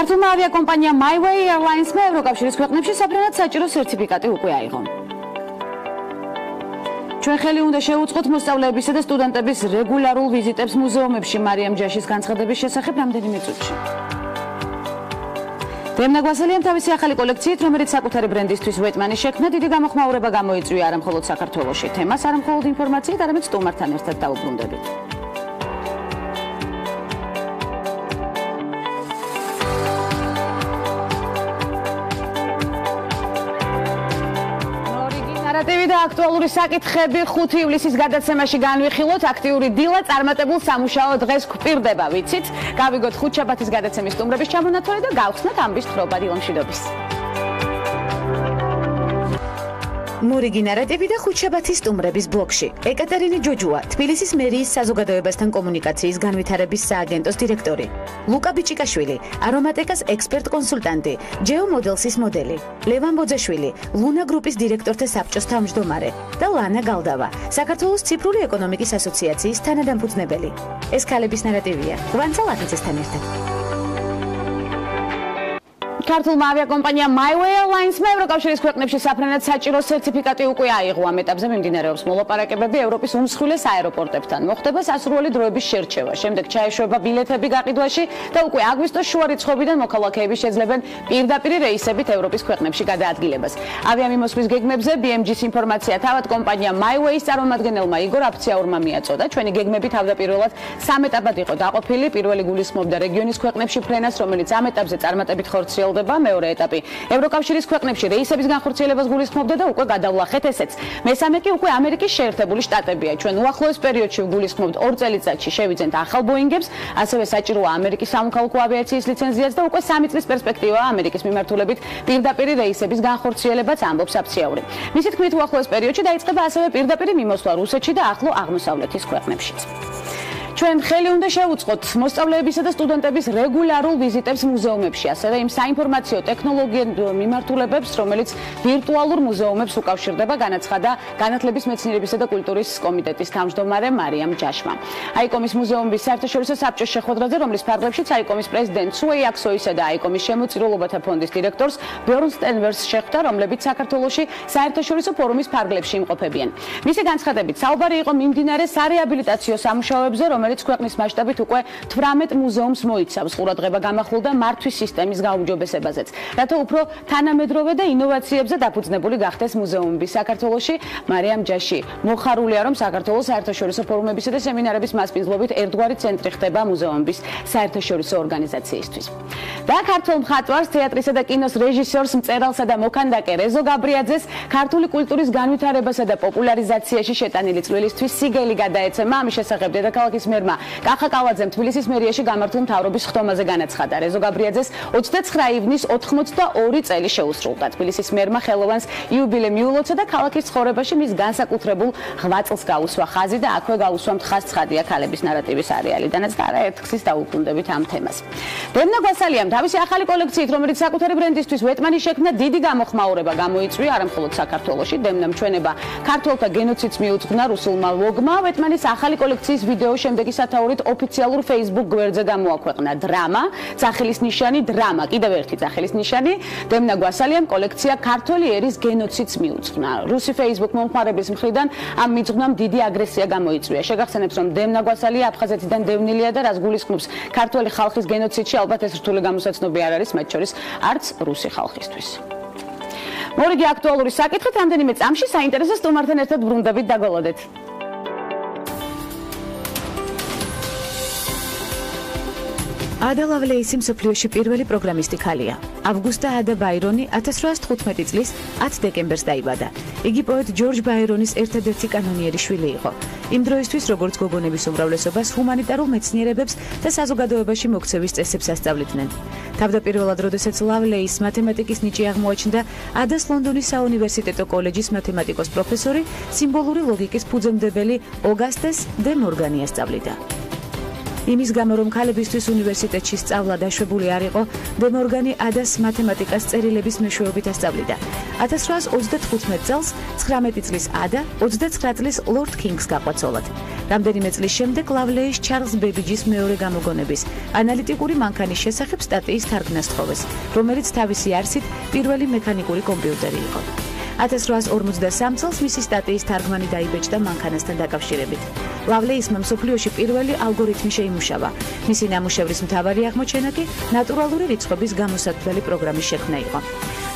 ქართულმა ავიაკომპანია MyWay Airlines-მა ევროკავშირის ქვეყნებში საფრენად საჭირო სერტიფიკატი უკვე აიღო. ჩვენ ხელი უნდა შევუწყოთ მოსწავლეებისა და სტუდენტების რეგულარულ ვიზიტებს მუზეუმებში მარიამ ჯაშის განცხადების შესახებ რამდენიმე წუთში. დემნაგვასალიამ თავისი ახალი კოლექციით, რომელიც საკუთარი ბრენდისთვის ვეტმანი შექმნა, დიდი გამოხმაურება გამოიწვია არა მხოლოდ საქართველოში. თემას არა მხოლოდ ინფორმაციით, არამედ სტუმართან ერთად დაუბრუნდებით. ნარატივი და აქტუალური საკითხები 5 ივლისის გადაცემაში განვიხილოთ. აქტიური დილა წარმატებულ სამუშაო დღეს გვპირდება, ვიცით. გავიგოთ ხუთშაბათის გადაცემის სტუმრების ჩამონათვალი და გავხსნათ ამბის თხრობა დილამშვიდობის. მურიგი ნარატივი და ხუთშაბათის სტუმრების ბლოკში. ეკატერინე ჯოჯუა, თბილისის მერიის საზოგადოებასთან კომუნიკაციის განვითარების სააგენტოს დირექტორი. ლუკა ბიჭიკაშვილი, არომატეკას ექსპერტ-კონსულტანტი, ჯეომოდელსის მოდელი. ლევან ბოძაშვილი, ლანა გრუპის დირექტორთა საბჭოს თავმჯდომარე და ლანა გალდავა, საქართველოს ციფრული ეკონომიკის ასოციაციის თანადამფუძნებელი. ეს ქალების ნარატივია. გვანცალ ახიცესთან ერთად. ქართულმა ავიაკომპანია MyWay Airlines-მა ევროკავშირის ქვეყნებში საფრენად საჭირო სერტიფიკატი უკვე აიღო. ამ ეტაპზე მიმდინარეობს მოლაპარაკებები ევროპის უმსხვილეს აეროპორტებთან. მოხდება სასურველი დროების შერჩევა. შემდეგ ჩაეშვება ბილეთები გაყიდვაში და უკვე აგვისტოს შუა რიცხვებიდან მოქალაქეები შეძლებენ პირდაპირ რეისებით ევროპის ქვეყნებში გადაადგილებას. ავიამიმოსვლის გეგმებზე BMG-ს ინფორმაცია თავად კომპანია MyWay-ის წარმომადგენელმა იგორ აფციაურმა მიაწოდა. ჩვენი გეგმები თავდაპირველად 3 ეტაპად იყო დაყოფილი. პირველი გულისხმობდა რეგიონის ქვეყნებში ფრენას, რომელიც ამ ეტაპზე წარმატებით ხორციელდება. მეორე ეტაპი ევროკავშირის ქვეყნებში რეისების განხორციელებას გულისხმობდა და უკვე გადავლახეთ ესეც. მესამე კი უკვე ამერიკის შეერთებული შტატებია. ჩვენ უახლოეს პერიოდში გულისხმობთ 2 წელიწადში შევიძენთ ახალ ბოინგებს, ასევე საჭიროა ამერიკის სამოქალაქო ავიაციის ლიცენზიაც და უკვე 3 წლის პერსპექტივაა ამერიკის მიმართულებით პირდაპირ რეისების განხორციელებაც, ამბობს აფციაური. მისი თქმით უახლოეს პერიოდში დაიწყება ასევე პირდაპირ მიმოსვლა რუსეთში და ახლო აღმოსავლეთის ქვეყნებშიც. ჩვენ ხელი უნდა შევუწყოთ მოსწავლეებისა და სტუდენტების რეგულარულ ვიზიტებს მუზეუმებში, ასევე იმ საინფორმაციო ტექნოლოგიურ მიმართულებებს, რომელიც ვირტუალურ მუზეუმებს უკავშირდება, განაცხადა განათლების, მეცნიერებისა და კულტურის კომიტეტის თავმჯდომარე მარიამ ჯაშმა. აიკომის მუზეუმების საერთაშორისო საბჭოს შეხვედრაზე, რომლის ფარგლებშიც აიკომის პრეზიდენტ სუეი აქსოისა და აიკომის შემოწირულობათა ფონდის დირექტორს ბიორნ სტენვერს შეხვდა, რომლებიც საქართველოში საერთაშორისო ფორუმის ფარგლებში იმყოფებიან. მისი განცხადებით, საუბარი იყო მიმდინარე სარეაბილიტაციო სამუშაოებზე, რომელიც ქვეყნის მასშტაბით უკვე 18 მუზეუმს მოიცავს. ყურადღება გამახვილდა მართვის სისტემის გაუმჯობესებაზეც, რათა უფრო თანამედროვე და ინოვაციებზე დაფუძნებული გახდეს მუზეუმები საქართველოში. მარიამ ჯაში მოხარულია, რომ საქართველოს საერთაშორისო ფორუმებისა და სემინარების მასპინძლობით ერთგვარი ცენტრი ხდება მუზეუმების საერთაშორისო ორგანიზაციისთვის. და ქართულ მხატვარს, თეატრისა და კინოს რეჟისორს, მწერალსა და მოქანდაკე რეზო გაბრიაძეს ქართული კულტურის განვითარებასა და პოპულარიზაციაში შეტანილი წვლილისთვის სიგელი გადაეცემა. ამის შესახებ დედაქალაქის მერმა კახა კალაძემ თბილისის მერიაში გამართულ მთავრობის ხდომაზე განაცხადა. რეზო გაბრიაძეს 29 ივნის 82 წელი შეუსრულდა. თბილისის მერმა ხელოვანს იუბილე მიულოცა და ქალაქის ცხოვრებაში მის განსაკუთრებულ ღვაწლს გაუსვა ხაზი და აქვე გაუსვა მხას ცხადია ქალების ნარატივის არეალიდანაც და არაერთხის დაუბრუნდებით ამ თემას. დემნაგვასალიამ თავისი ახალი კოლექციით, რომელიც საკუთარი ბრენდისთვის ვეტმანი შექმნა, დიდი გამოხმაურება გამოიწვია არა მხოლოდ საქართველოში. დემნამ ჩვენება ქართველთა გენოციდს მიუძღვნა რუსულმა ლოგმა. ვეტმანის ახალი კოლექციის ვიდეო შემდეგი სათაურით ოფიციალურ Facebook გვერდზე გამოაქვეყნა. დრამა, სახელის ნიშანი დრამა, კიდევ ერთი სახელის ნიშანი. დემნაგვასალიამ კოლექცია ქართველი ერის გენოციდს მიუძღვნა. რუსი Facebook მომხმარებლის მხრიდან ამ მიძღვნამ დიდი აგრესია გამოიწვია. შეგახსენებთ, რომ დემნაგვასალია აფხაზეთიდან დევნილია და რაც გულისხმობს ქართველი ხალხის გენოციდში, ალბათ ეს რთული გამოსაცნობი არ არის, მათ შორის არც რუსი ხალხისთვის. მორიგი აქტუალური საკითხით რამდენიმე წამში საინტერესო სტუმართან ერთად ბრუნდებით, დაგველოდეთ. ადა ლავლეისი მსოფლიოში პირველი პროგრამისტი ქალია. ავგუსტა ადა ბაირონი 1815 წლის 10 დეკემბერს დაიბადა. იგი პოეტ ჯორჯ ბაირონის ერთადერთი კანონიერი შვილი იყო. იმ დროისთვის, როგორც გოგონების უმრავლესობას, ჰუმანიტარულ მეცნიერებებს და საზოგადოებაში მოქცევის წესებს ასწავლიდნენ. თავდაპირველად, როდესაც ლავლეის მათემატიკის ნიჭი აღმოაჩნდა, ადას ლონდონის საუნივერსიტეტო კოლეჯის მათემატიკოს პროფესორი, სიმბოლური ლოგიკის ფუძემდებელი ოგასტეს დე მორგანი ასწავლიდა. იმის გამო, რომ ქალებისთვის უნივერსიტეტში სწავლა დაშვებული არ იყო, დე მორგანი ადას მათემატიკას წერილების მეშვეობით ასწავლიდა. 1835 წელს 19 წლის ada 29 წლის ლორდ კინგს გაყვაცოლად. რამდენიმე წლის შემდეგ ლავლეის ჩარლზ ბებიჯის მეორე გამოგონების ანალიტიკური მანქანის შესახებ სტატიის თარგმნა სთხოვეს, რომელიც თავისი არსით პირველი მექანიკური კომპიუტერი იყო. 1853 წელს მისი სტატიის თარგმანი დაიბეჭდა მანქანასთან დაკავშირებით. ლავლეისმა მსოფლიოში პირველი ალგორითმი შეიმუშავა. მისი ნამუშევრის მთავარი აღმოჩენა კი ნატურალური რიცხვების გამოსათვლელი პროგრამის შექმნა იყო.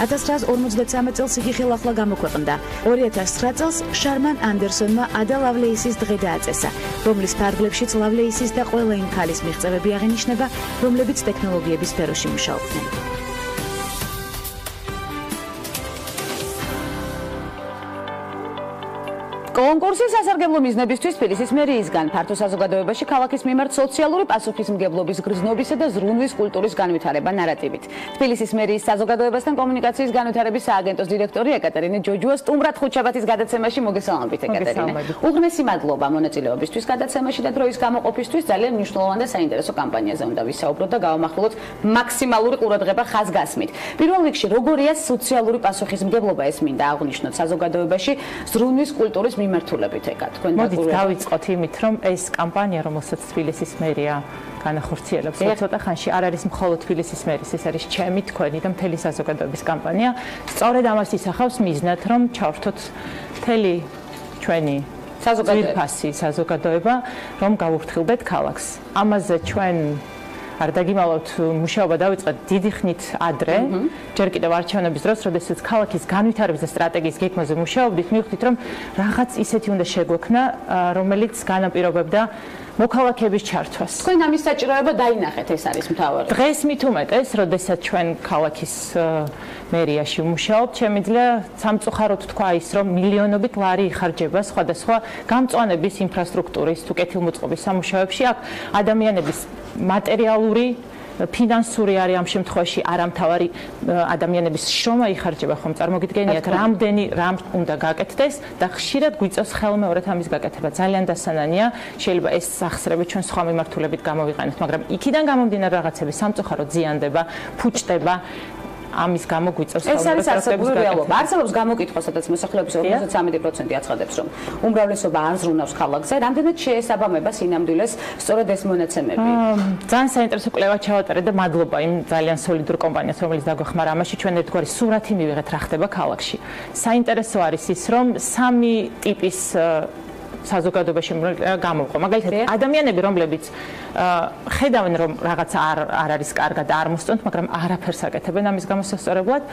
1953 წელს იგი ხელახლა გამოქვეყნდა. 2009 წელს შარმან ანდერსონმა ადა ლავლეისის დღე დააწესა, რომლის ფარგლებშიც ლავლეისის და ყველა იმ ქალის მიღწევები აღინიშნება, რომლებიც ტექნოლოგიების სფეროში მუშაობდნენ. კონკურსი სასარგებლო მიზნებისთვის თბილისის მერიისგან ფართო საზოგადოებაში ქალაქის მიმართ სოციალური პასუხისმგებლობის გრძნობისა და ზრუნვის კულტურის განვითარება ნარატივით. თბილისის მერიის საზოგადოებასთან კომუნიკაციის განვითარების სააგენტოს დირექტორი ეკატერინე ჯოჯუა სტუმრად ხუთშაბათის გადაცემაში მოგესალმებით ეკატერინე. უღრმესი მადლობა მონაწილეობისთვის გადაცემაში და დროის გამოყოფისთვის. ძალიან მნიშვნელოვან და საინტერესო კამპანიაზე უნდა ვისაუბროთ და გავამახვილოთ მაქსიმალური ყურადღება ხაზგასმით. პირველ რიგში, როგორია სოციალური პასუხისმგებლობა ეს მინდა აღვნიშნოთ საზოგადოებაში ზრუნვის კულტურის მიმართულებით ეკა თქვენ მოდით დავიწყოთ იმით, რომ ეს კამპანია, რომელსაც თბილისის მერია განახორციელებს, ცოტა ხანში არ არის მხოლოდ თბილისის მერის, ეს არის ჩემი, თქვენი და მთელი საზოგადოების კამპანია. სწორედ ამას ისახავს მიზნად, რომ ჩავრთოთ მთელი ჩვენი საზოგადოება, რომ გავუფრთხილდეთ ქალაქს. ამაზე ჩვენ არ დაგიმალავთ, მუშაობა დავიწყეთ დიდი ხნით ადრე, ჯერ კიდევ არჩევნების დროს, როდესაც ქალაქის განვითარების და სტრატეგიის გეგმაზე მუშაობდით, მივხვდით, რომ რაღაც ისეთი უნდა შეგვექმნა, რომელიც განაპირობებდა მოქალაქეების ჩართვას. თქვენ ამის საჭიროება დაინახეთ, ეს არის მთავარი. დღეს მით უმეტეს, როდესაც ჩვენ ქალაქის მერიაში ვმუშაობთ, შემიძლია სამწუხაროდ თქვა ის, რომ მილიონობით ლარი იხარჯება სხვადასხვა გამწვანების ინფრასტრუქტურის თუ კეთილმოწყობის სამუშაოებში. აქ ადამიანების მატერიალური ფინანსური არის ამ შემთხვევაში არამთავარი ადამიანების შრომა იხარჯება ხომ წარმოგიდგენიათ რამდენი რამ უნდა გაკეთდეს და ხშირად გვიწევს ხელმეორედ ამის გაკეთება ძალიან დასანანია შეიძლება ეს სახსრები ჩვენ სხვა მიმართულებით გამოვიყენოთ მაგრამ იქიდან გამომდინარე რაღაცები სამწუხაროდ ზიანდება ფუჭდება ამის გამო გვიწევს ეს არის არსებული რეალობა. არსებობს გამოკითხვა, სადაც მოსახლეობის 53% აცხადებს, რომ უმრავლესობა არ ზრუნავს ქალაქზე. რამდენად შეესაბამება სინამდვილეს სწორედ ეს მონაცემები? ძალიან საინტერესო კვლევა ჩავატარეთ და მადლობა იმ ძალიან სოლიდურ კომპანიას, რომელიც დაგვეხმარა ამაში. ჩვენ ერთგვარი სურათი მივიღეთ რა ხდება ქალაქში. საინტერესო არის ის, რომ სამი ტიპის საზოგადოებაში გამოვყო. მაგალითად, ადამიანები, რომლებიც ხედავენ, რომ რაღაცა არ არის კარგად და არ მოსწონთ, მაგრამ არაფერს აკეთებენ ამის გამოსასწორებლად,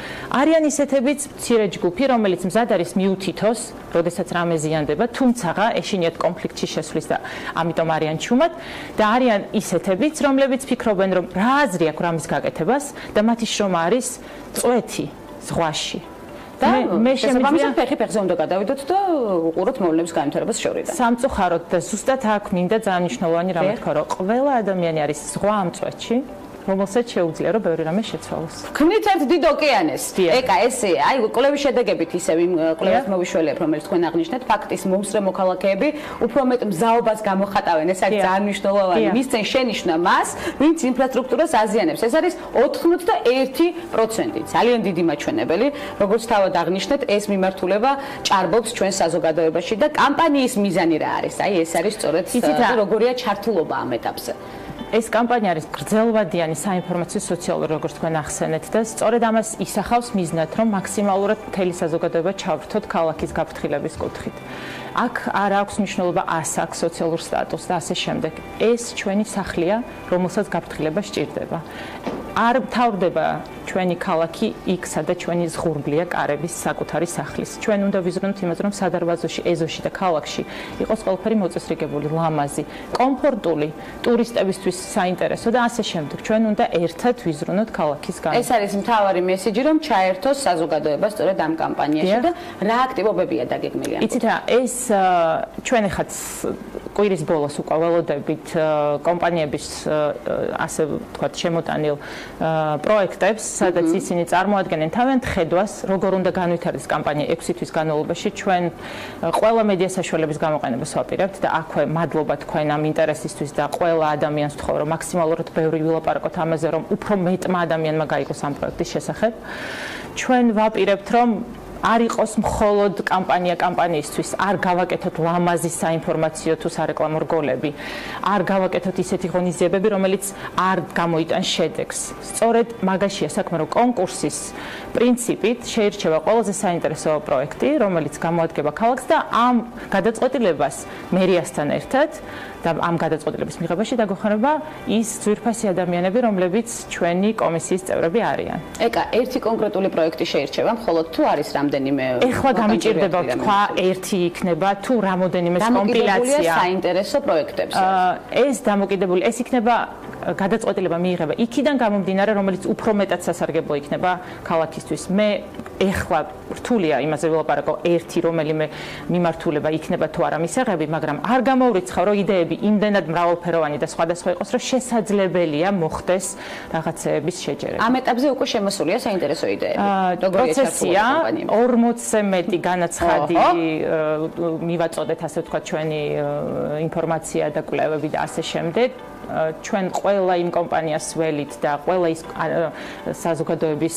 არიან ისეთებიც მცირე ჯგუფი, რომელიც მზად არის მიუთითოს, როდესაც რამე ზიანდება, თუმცა ეშინიათ კონფლიქტში შესვლის და ამიტომ არიან ჩუმად და არიან ისეთებიც, რომლებიც ფიქრობენ, რომ რა აზრი აქვს რამის გაკეთებას და მათი შრომა არის წვეთი ზღვაში. მე შემიძლია ფეხი ფეხზე უნდა გადავიდოთ და უყუროთ მოვლენების განვითარებას შორიდან. სამწუხაროდ და ზუსტად აქ მინდა ძალიან მნიშვნელოვანი რამე თქვა, რომ ყველა ადამიანი არის ზღვა ამ წვეთში, რომელსაც შეუძლია რომ ბევრი რამე შეცვალოს. ქმნით ერთ დიდ ოკეანეს. ეკა ესე, აი კვლევის შედეგებით ისევ იმ კვლევას მოვიშველებ, რომელიც თქვენ აღნიშნეთ, ფაქტის მომსწრე მოქალაქეები უფრო მეტ მზაობას გამოხატავენ. ეს არის ძალიან მნიშვნელოვანი. მისცენ შენიშვნა მას, ვინც ინფრასტრუქტურას აზიანებს. ეს არის 91%. ძალიან დიდი მაჩვენებელი. როგორც თავად აღნიშნეთ, ეს მიმართულება ჭარბობს ჩვენ საზოგადოებაში და კამპანიის მიზანი რა არის? აი ეს არის სწორედ როგორია ჩართულობა ამ ეტაპზე. ეს კამპანია არის გრძელვადიანი საინფორმაციო სოციალური როგორც თქვენ ახსენეთ და სწორედ ამას ისახავს მიზნად რომ მაქსიმალურად მთელი საზოგადოება ჩავრთოთ ქალაქის გაფრთხილების კუთხით. აქ არ აქვს მნიშვნელობა ასაკ, სოციალურ სტატუსს და ასე შემდეგ. ეს ჩვენი სახლია, რომელსაც გაფრთხილება სჭირდება. არ თავდება ჩვენი ქალაქი იქ, სადაც ჩვენი ზღურბლია კარების საკუთარი სახლის. ჩვენ უნდა ვიზრუნოთ იმაზე, რომ სადარბაზოში, ეზოში და ქალაქში იყოს ყველაფერი მოწესრიგებული, ლამაზი, კომფორტული, ტურისტებისთვის საინტერესო და ასე შემდეგ. ჩვენ უნდა ერთად ვიზრუნოთ ქალაქის გარეთ. ეს არის მთავარი მესიჯი, რომ ჩაერთოს საზოგადოება სწორედ ამ კამპანიაში და რა აქტივობებია დაგეგმილი? იცით რა, ეს ჩვენ ახაც კვირის ბოლოს უკვე ველოდებით კომპანიების ასე ვთქვათ შემოტანილ პროექტებს სადაც ისინი წარმოადგენენ თავიანთ ხედვას, როგორ უნდა განვითარდეს კამპანია 6 თვის განმავლობაში. ჩვენ ყველა მედია საშუალების გამოყენებას ვაპირებთ და აქვე მადლობა თქვენ ამ ინტერესისთვის და ყველა ადამიანს ვთხოვ, რომ მაქსიმალურად ბევრი ვილაპარაკოთ ამაზე, რომ უფრო მეტმა ადამიანმა გაიგოს ამ პროექტის შესახებ. ჩვენ ვაპირებთ, რომ არ იყოს მხოლოდ კამპანიისთვის, არ გავაკეთოთ ლამაზი საინფორმაციო თუ სარეკლამო რგოლები, არ გავაკეთოთ ისეთი ღონისძიებები, რომელიც არ გამოიტანს შედეგს. სწორედ მაგაშია საქმე, რომ კონკურსის პრინციპით შეირჩევა ყველაზე საინტერესო პროექტი, რომელიც გამოადგება ქალაქს და ამ გადაწყვეტილებას მერიასთან ერთად და ამ გადაწყვეტილების მიღებაში დაგვეხმარება ის ძვირფასი ადამიანები, რომლებიც ჩვენი კომისიის წევრები არიან. ეკა, ერთი კონკრეტული პროექტი შეირჩევა, მხოლოდ თუ არის რამდენიმე ეხლა გამიჭირდება თქვა ერთი იქნება თუ რამოდენიმე კომპილაცია საინტერესო პროექტებს. ეს დამოკიდებული, ეს იქნება გადაწყვეტილება მიიღება იქიდან გამომდინარე, რომელიც უფრო მეტად სასარგებლო იქნება ქალაქისთვის. მე ეხლა რთულია იმაზე ვილაპარაკო ერთი რომელიმე მიმართულება იქნება თუ არა მისაღები, მაგრამ არ გამოვრიცხავ, რომ იდეები იმდენად მრავალფეროვანი და სხვადასხვა იყოს, რომ შესაძლებელია მოხდეს რაღაცეების შეჯერება. ამ ეტაპზე უკვე შემოსულია საინტერესო იდეები. პროცესია 40-ზე მეტი განაცხადი მივაწოდეთ, ასე ვთქვათ, ჩვენი ინფორმაცია და კვლევები და ასე შემდეგ. ჩვენ ყველა იმ კომპანიას ველით და ყველა ის საზოგადოების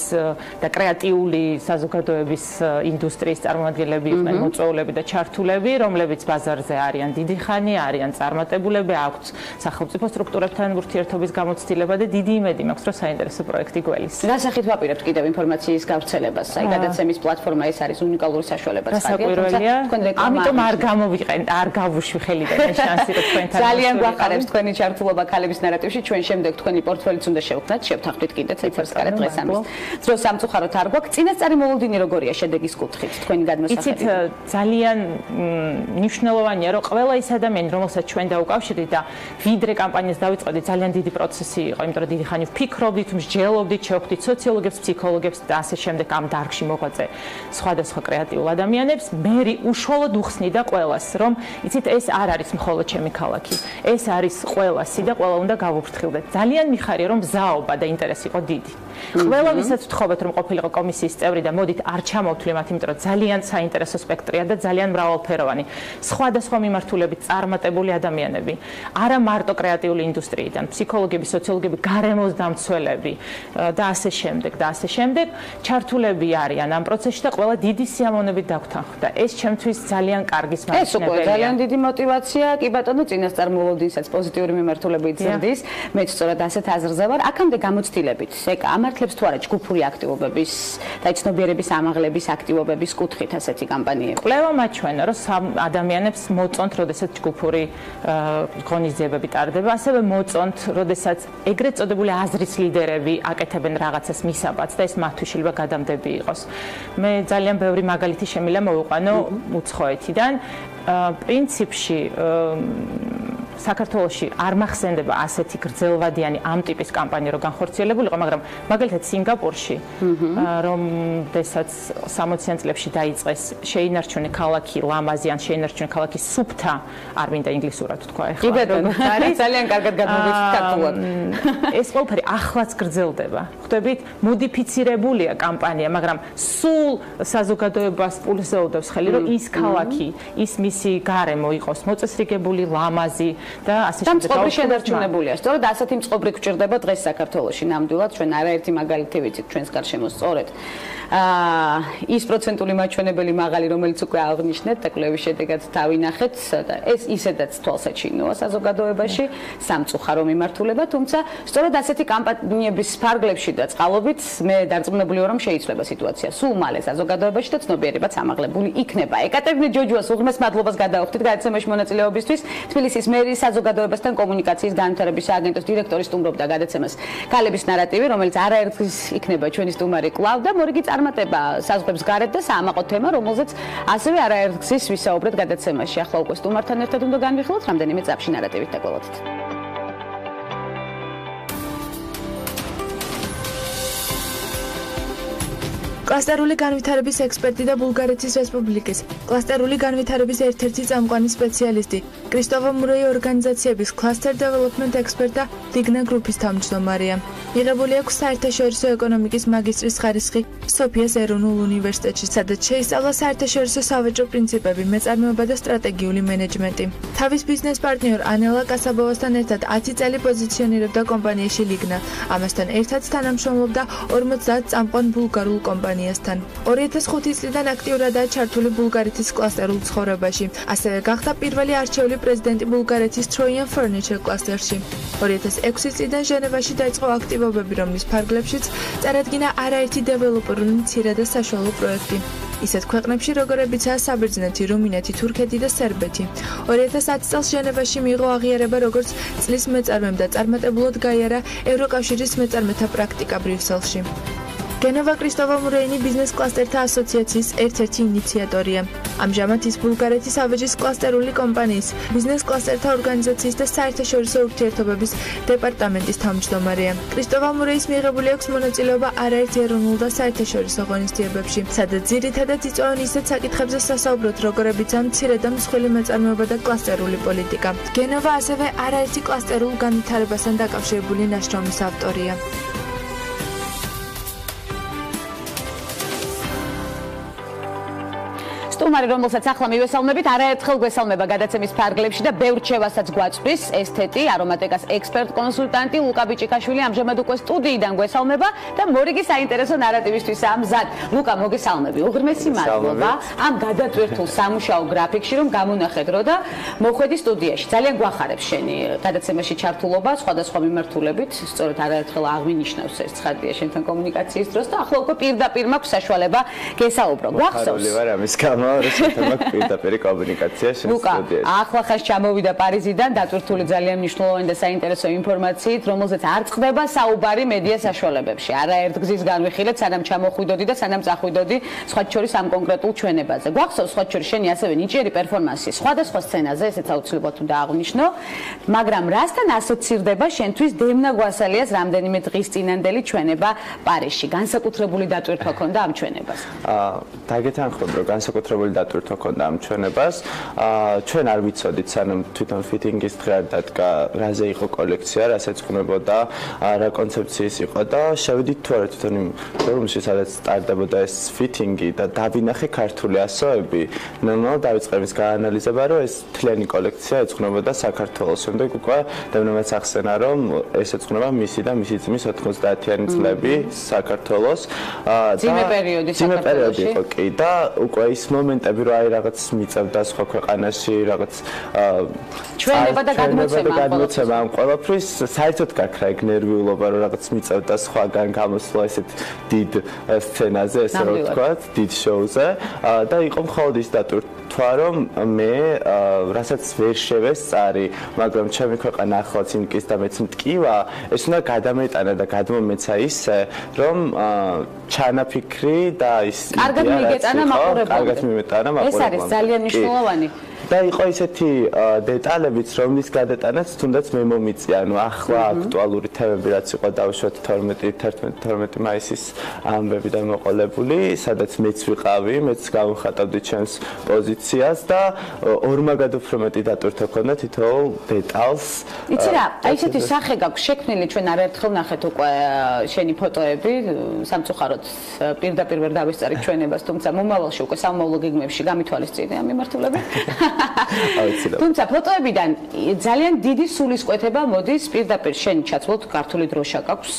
და კრეატიული საზოგადოების ინდუსტრიის წარმომადგენლები იყვნენ მოწვეულები და ჩართულები, რომლებიც ბაზარზე არიან დიდი ხანი, არიან წარმატებულები, აქვთ სახელმწიფო სტრუქტურებთან ურთიერთობის გამოცდილება და დიდი იმედი მაქვს, რომ საინტერესო პროექტი გველის. რა სახით ვაპირებთ კიდევ ინფორმაციის გავრცელებას? აი, გადაცემის პლატფორმა ეს არის უნიკალური საშუალება საკვირველია. ამიტომ არ გამოვიყენთ, არ გავუშვი ხელიდან ეს შანსი, რომ თქვენთან ძალიან გვახარებს თქვენი ჩართულობა ქალების ნარატივში. ჩვენ შემდეგ თქვენი პორტფელიც უნდა შევქმნათ, შევთანხმდით კიდე ციფრს კარეთ დღეს ამის. ძრო სამწუხაროდ არ გვაქვს. წინასწარი მოლოდინი როგორია შედეგის კუთხით თქვენი გადმოსახედით? იცით, ძალიან მნიშვნელოვანია, რომ ყველა ის ადამიანი, რომელსაც ჩვენ დაუკავშირდით და ვიდრე კამპანიას დავიწყებდით, ძალიან დიდი პროცესი იყო, იმიტომ რომ დიდი ხანი ვფიქრობდით, მსჯელობდით, შევხვდით სოციოლოგებს, ფსიქოლოგებს და ასე შემდეგ ამ დარგში მოღვაწე სხვადასხვა კრეატიულ ადამიანებს. მე უშუალოდ უხსნიდა ყველას, რომ იცით, ეს არ არის მხოლოდ ჩემი ქალაქი. ეს არის ყველასი და ყველა უნდა გავუფრთხილდეთ. ძალიან მიხარია, რომ ზაობა და ინტერესი იყო დიდი. ყველა ვისაც ვთხოვეთ, რომ ყოფილიყო კომისიის წევრი და მოდით არ ჩამოვთვლი მათ, იმიტომ რომ ძალიან საინტერესო სპექტრია და ძალიან მრავალფეროვანი. სხვადასხვა მიმართულებით წარმატებული ადამიანები, არა მარტო კრეატიული ინდუსტრიიდან, ფსიქოლოგები, სოციოლოგები, გარემოს დამცველები და ასე შემდეგ და ასე შემდეგ ჩართულები არიან ამ პროცესში და ყველა დიდი სიამოვნებით დაგვთანხმდა. ეს ჩემთვის ძალიან კარგის მანიშნებელია. ეს უკვე ძალიან დიდი мотиваცია, კი ბატონო, წინასწარ მოლოდინსაც პოზიტიური მიმართულებით ზრდის. მეც სწორად ასეთ აზრზე ვარ. აქამდე გამოცდილებით, ეკა ამართლებს თუ არა ჯგუფური აქტივობების და ცნობიერების ამაღლების აქტივობების კუთხით ასეთი კამპანიები? კვლევა მაჩვენა, რომ ადამიანებს მოწონთ, როდესაც ჯგუფური ღონისძიებები ტარდება, ასევე მოწონთ, როდესაც ეგრეთ წოდებული აზრის ლიდერები აკეთებენ რაღაცას მისაბაძს და ეს მათთვის შეიძლება გადამდები იყოს. მე ძალიან ბევრი მაგალითი შემიძლია მოვიყვანო უცხოეთიდან. პრინციპში საქართველოში არ მახსენდება ასეთი გრძელვადიანი ამ ტიპის კამპანია, რომ განხორციელებულიყო, მაგრამ მაგალითად სინგაპურში, რომდესაც 60-იან წლებში დაიწყეს შეინარჩუნე ქალაქი ლამაზი ან შეინარჩუნე ქალაქი სუფთა, არ მინდა ინგლისურად თქვა ეხლა. კი ბატონო, არის ძალიან კარგად გადმოვიცით ქართულად. ეს ყველაფერი ახლაც გრძელდება. ხვდებით, მოდიფიცირებულია კამპანია, მაგრამ სულ საზოგადოებას პულსეოდებს ხელი, რომ ის ქალაქი, ის მისი გარემო იყოს მოწესრიგებული, ლამაზი და ასე შემდეგ. მწყობრი შენარჩუნებულია. სწორედ ასეთი მწყობრი გვჭირდება დღეს საქართველოში. ნამდვილად ჩვენ არაერთი მაგალითი ვიცით ჩვენს გარშემო სწორედ. ის პროცენტული მაჩვენებელი მაღალი, რომელიც უკვე აღნიშნეთ და კვლევის შედეგად დავინახეთ და ეს ისედაც თვალსაჩინოა საზოგადოებაში, სამწუხარო მიმართულება, თუმცა სწორედ ასეთი კამპანიების ფარგლებში და წყალობით მე დარწმუნებული ვარ, რომ შეიცვლება სიტუაცია. სულ მალე საზოგადოებაში და ცნობიერებაც ამაღლებული იქნება. ეკატერინე ჯოჯუას უღრმეს მადლობას გადაუხდით გადაცემაში მონაწილეობისთვის. თბილისის მერის საზოგადოებასთან კომუნიკაციის განვითარების სააგენტოს დირექტორი სტუმრობდა გადაცემას ქალების ნარატივი, რომელიც არაერთხელ იქნება ჩვენი სტუმარი კვლავ და მორიგი წარმატება საზღვრებს გარეთ და საამაყო თემა, რომელზეც ასევე არაერთხელ ვისაუბრეთ გადაცემაში. ახლა უკვე სტუმართან ერთად უნდა განვიხილოთ რამდენიმე წაფში ნარატივით დაგველოდეთ. კლასტერული განვითარების ექსპერტი და ბულგარეთის რესპუბლიკის კლასტერული განვითარების ერთ-ერთი წამყვანი სპეციალისტი, კრისტოფა მურეი ორგანიზაციების Cluster Development Expert და Digna Group-ის თავმჯდომარეა. მიღებული აქვს საერთაშორისო ეკონომიკის მაგისტრის ხარისხი სოფიას ეროვნულ უნივერსიტეტში, სადაც შეისწავლა საერთაშორისო სავაჭრო პრინციპები, მეწარმეობა და სტრატეგიული მენეჯმენტი. თავის ბიზნეს პარტნიორ ანელა კასაბოვასთან ერთად 10 წელი პოზიციონირებდა კომპანიაში ლიგნა. ამასთან ერთად თანამშრომლობდა 50 წამყვან ბულგარულ კომპანიასთან. 2005 წლიდან აქტიურადაა ჩართული ბულგარეთის კლასტერულ ცხოვრებაში. ასევე გახდა პირველი არჩეული პრეზიდენტი ბულგარეთის Trojan Furniture კლასტერში. 2006 წლიდან ჟენევაში დაიწყო აქტივობები, რომლის ფარგლებშიც წარადგინა არაერთი დეველოპერული მცირე და საშუალო პროექტი. ისეთ ქვეყნებში როგორებიცაა საბერძნეთი, რუმინეთი, თურქეთი და სერბეთი. 2010 წელს ჟენევაში მიიღო აღიარება როგორც წლის მეწარმემ და წარმატებულად გაიარა ევროკავშირის მეწარმეთა პრაქტიკა ბრიუსელში. გენოვა კრისტოფა მურეინი ბიზნეს კლასტერთა ასოციაციის ერთ-ერთი ინიციატორია. ამჟამად ის ბულგარეთის ავეჯის კლასტერული კომპანიის, ბიზნეს კლასტერთა ორგანიზაციის და საერთაშორისო ურთიერთობების დეპარტამენტის თავმჯდომარეა. კრისტოფა მურეის მიღებული აქვს მონაწილეობა არაერთ ეროვნულ და საერთაშორისო ღონისძიებებში, სადაც ძირითადად იწვევენ ისეთ საკითხებზე სასაუბროთ, როგორებიცაა მცირე და მსხვილი მეწარმეობა და კლასტერული პოლიტიკა. გენოვა ასევე არაერთი კლასტერულ განვითარებასთან დაკავშირებული ნაშრომის ავტორია. სტუმარი, რომელსაც ახლა მივესალმებით, არაერთხელ გვესალმება გადაცემის ფარგლებში და ბევრ რჩევასაც გვაწვდის ესთეტი, არომატიკას ექსპერტ კონსულტანტი ლუკა ბიჭიკაშვილი ამჟამად უკვე სტუდიიდან გვესალმება და მორიგი საინტერესო ნარატივისთვისაა მზად. ლუკა, მოგესალმები. უღრმესი მადლობა ამ გადატვირთულ სამუშაო გრაფიკში, რომ გამონახეთ რო და მოხვედი სტუდიაში. ძალიან გვახარებს შენი გადაცემაში ჩართულობა სხვადასხვა მიმართულებით. სწორედ არაერთხელ აღვინიშნავს ეს ცხადია შენთან კომუნიკაციის დროს და ახლა უკვე პირდაპირ მაქვს საშუალება გესაუბრო. გვახსოვს? პირდაპირ კომუნიკაცია შენ სტუდიაში. ახლა ხარ ჩამოვიდა პარიზიდან დატვირთული ძალიან მნიშვნელოვანი და საინტერესო ინფორმაციით, რომელზეც არ წყდება საუბარი მედია საშუალებებში. არაერთ გზის განვიხილეთ, სანამ ჩამოხვიდოდი და სანამ წახვიდოდი სხვათა შორის ამ კონკრეტულ ჩვენებაზე. გვახსოვს სხვათა შორის შენი ასევე ნიჭიერი პერფორმანსი სხვადასხვა სცენაზე, ესეც აუცილებლად უნდა აღვნიშნო, მაგრამ რასთან ასოცირდება შენთვის დემნა გვასალიას რამდენიმე დღის წინანდელი ჩვენება პარიზში? განსაკუთრებული დატვირთვა ქონდა ამ ჩვენებას? დაგეთანხმებ, რომ განსაკუთრებული დატვირთვა ქონდა ამ ჩვენებას. ჩვენ არ ვიცოდით, სანამ თვითონ ფიტინგის დღე არ დადგა, რაზე იყო კოლექცია, რასაც ხმებოდა, რა კონცეფციის იყო და შევიდით თუ არა თვითონ იმ ფორუმში, სადაც სტარდებოდა ეს ფიტინგი და დავინახე ქართული ასოები. ნორმალ დავიწყე ის გაანალიზება, რომ ეს თლიანი კოლექცია ეძღვნებოდა საქართველოს. შემდეგ უკვე დევნებაც ახსენა, რომ ეს ეძღვნება მისი და მისი ძმის 90-იანი წლები საქართველოს. ძიმე პერიოდი საქართველოში იყო კი და უკვე ის მომენტები, რომ აი რაღაც მიწევდა სხვა ქვეყანაში, რაღაც ჩვენება და გადმოცემა ამ ყველაფრის საერთოდ გაქრა ეგ ნერვიულობა, რომ რაღაც მიწევდა სხვაგან გამოსვლა ესეთ დიდ სცენაზე, ესე რომ ვთქვათ, დიდ შოუზე და იყო მხოლოდ ის დატვირთვა, რომ მე რასაც ვერ შევესწარი, მაგრამ ჩემი ქვეყანა ახლაც იმკის და მეც მტკივა, ეს უნდა გადამეტანა და გადმომეცა ისე, რომ ჩანაფიქრი და ის კარგად მიგეტანა მაყურებელს. ეს არის ძალიან მნიშვნელოვანი. და იყო ისეთი დეტალებიც, რომლის გადატანაც თუნდაც მე მომიწია, ანუ ახლა აქტუალური თემები რაც იყო დავუშვათ 12 მაისის ამბები და მოყოლებული, სადაც მეც ვიყავი, მეც გავხატავდი ჩემს პოზიციას და ორმაგად უფრო მეტი დატვირთვა ქონდა თითოეულ დეტალს. იცი რა, აი ესეთი სახე გაქვს შექმნილი, ჩვენ არაერთხელ ნახეთ უკვე შენი ფოტოები, სამწუხაროდ პირდაპირ ვერ დავისწარით ჩვენებას, თუმცა მომავალში უკვე სამომავლო გეგმებში გამითვალისწინე ამ მიმართულებით. თუმცა ფოტოებიდან ძალიან დიდი სულისკვეთება მოდის პირდაპირ შენი ჩაცვლოთ ქართული დროშა გაქვს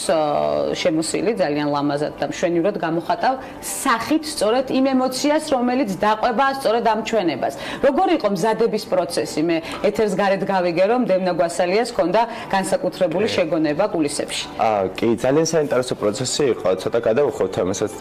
შემოსილი ძალიან ლამაზად და მშვენივრად გამოხატავ სახით სწორედ იმ ემოციას რომელიც დაყვება სწორედ ამ ჩვენებას. როგორი იყო მზადების პროცესი? მე ეთერს გარეთ გავიგე რომ დევნა გვასალიას ჰქონდა განსაკუთრებული შეგონება კულისებში. კი, ძალიან საინტერესო პროცესი იყო. ცოტა გადავუხოთ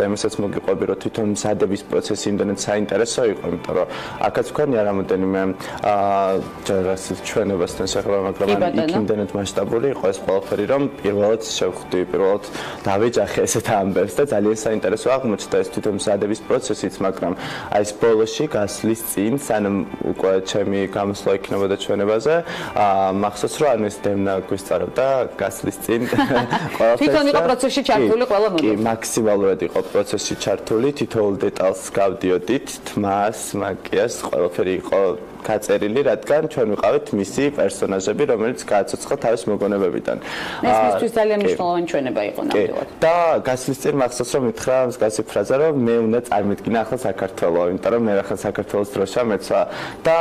ამასაც მოგიყვები რომ თვითონ მზადების პროცესი იმდენად საინტერესო იყო, იმიტომ რომ აქაც მქონია რამოდენიმე რამდენიმე ჩვენებასთან შეხება, მაგრამ იქ იმდენად მასშტაბური იყო ეს ყველაფერი, რომ პირველად შევხვდი, პირველად დავეჯახე ესეთ ამბებს და ძალიან საინტერესო აღმოჩნდა ეს თვითონ მზადების პროცესიც, მაგრამ აი ეს ბოლოში გასვლის წინ, სანამ უკვე ჩემი გამოსვლა იქნებოდა ჩვენებაზე, მახსოვს რომ ანუ ეს დევნა გვისწარებდა გასვლის წინ ყველაფერს. თვითონ იყო პროცესში ჩართული ყველა მომენტი. კი, მაქსიმალურად იყო პროცესში ჩართული, თითოეულ დეტალს გავდიოდით, თმას, მაკიაჟს, ყველაფერი იყო გაწერილი, რადგან ჩვენ ვიყავით მისი პერსონაჟები, რომელიც გააცოცხლა თავის მოგონებებიდან. ეს მისთვის ძალიან მნიშვნელოვანი ჩვენება იყო ნამდვილად. და გასვლის წინ მახსოვს რომ მითხრა მსგავსი ფრაზა, რომ მე უნდა წარმოვიდგინე ახლა საქართველოს, იმიტომ რომ მე ახლა საქართველოს დროშა მეცვა და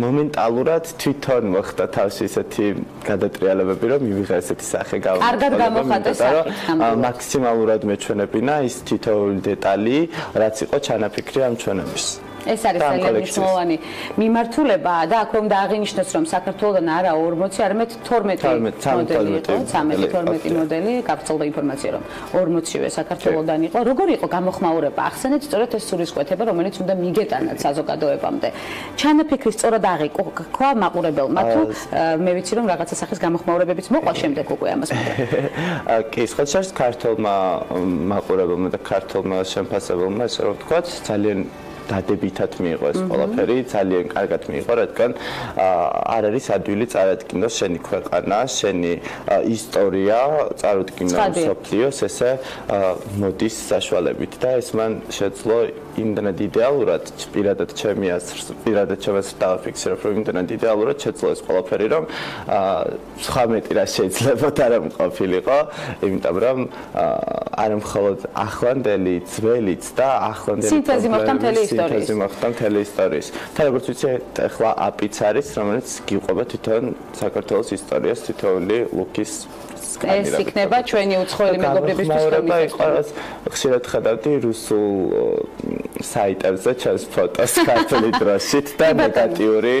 მომენტალურად თვითონ მოხდა თავში ესეთი გადატრიალებები, რომ მივიღე ესეთი სახე გავაკეთე. კარგად გამოხატე სახით. მაქსიმალურად მეჩვენებინა ის თითოეული დეტალი, რაც იყო ჩანაფიქრი ამ ჩვენების. ეს არის ძალიან მნიშვნელოვანი მიმართულება და აქ რომ დააღინიშნოს რომ საქართველოსთან არა 40, არამედ 12 მოდელი იყო, 13-12 მოდელი, გავრცელდა ინფორმაცია რომ 40-ვე საქართველოსთან იყო. როგორი იყო გამოხმაურება? ახსენეთ სწორედ ეს სულისკვეთება, რომელიც უნდა მიგეტანათ საზოგადოებამდე. ჩანაფიქრი სწორად აღიქვა მაყურებელმა თუ მე ვიცი რომ რაღაცა სახის გამოხმაურებებიც მოყვა შემდეგ უკვე ამას მაგრამ. კი, სხვა ქართულმა მაყურებელმა და ქართულმა შემფასებელმა ესე რომ ვთქვათ, ძალიან დადებითად მიიღო ეს ყველაფერი, ძალიან კარგად მიიღო, რადგან არ არის ადვილი წარადგინოს შენი ქვეყანა, შენი ისტორია, წარუდგინო მსოფლიოს ესე მოდის საშუალებით და ეს მან შეძლო იმდენად იდეალურად, პირადად ჩემი აზრს, პირადად ჩემს დავაფიქსირებ, რომ იმდენად იდეალურად შეძლო ეს ყველაფერი, რომ სხვა მეტი რა შეიძლებოდა არ მყოფილიყო, იმიტომ რომ არა მხოლოდ ახლანდელი ძველიც და ახლანდელი სინთეზი მოხდა მთელი სინთეზი მოხდა მთელი ისტორიის. თან როგორც ვიცი, ახლა აპიც არის, რომელიც გიყვება თვითონ საქართველოს ისტორიას, თითოეული ლუკის ეს იქნება ჩვენი უცხოელი მეგობრებისთვის ხელმისაწვდომი. ხშირად ხედავდი რუსულ საიტებზე ჩემს ფოტოს ქართული დროშით და ნეგატიური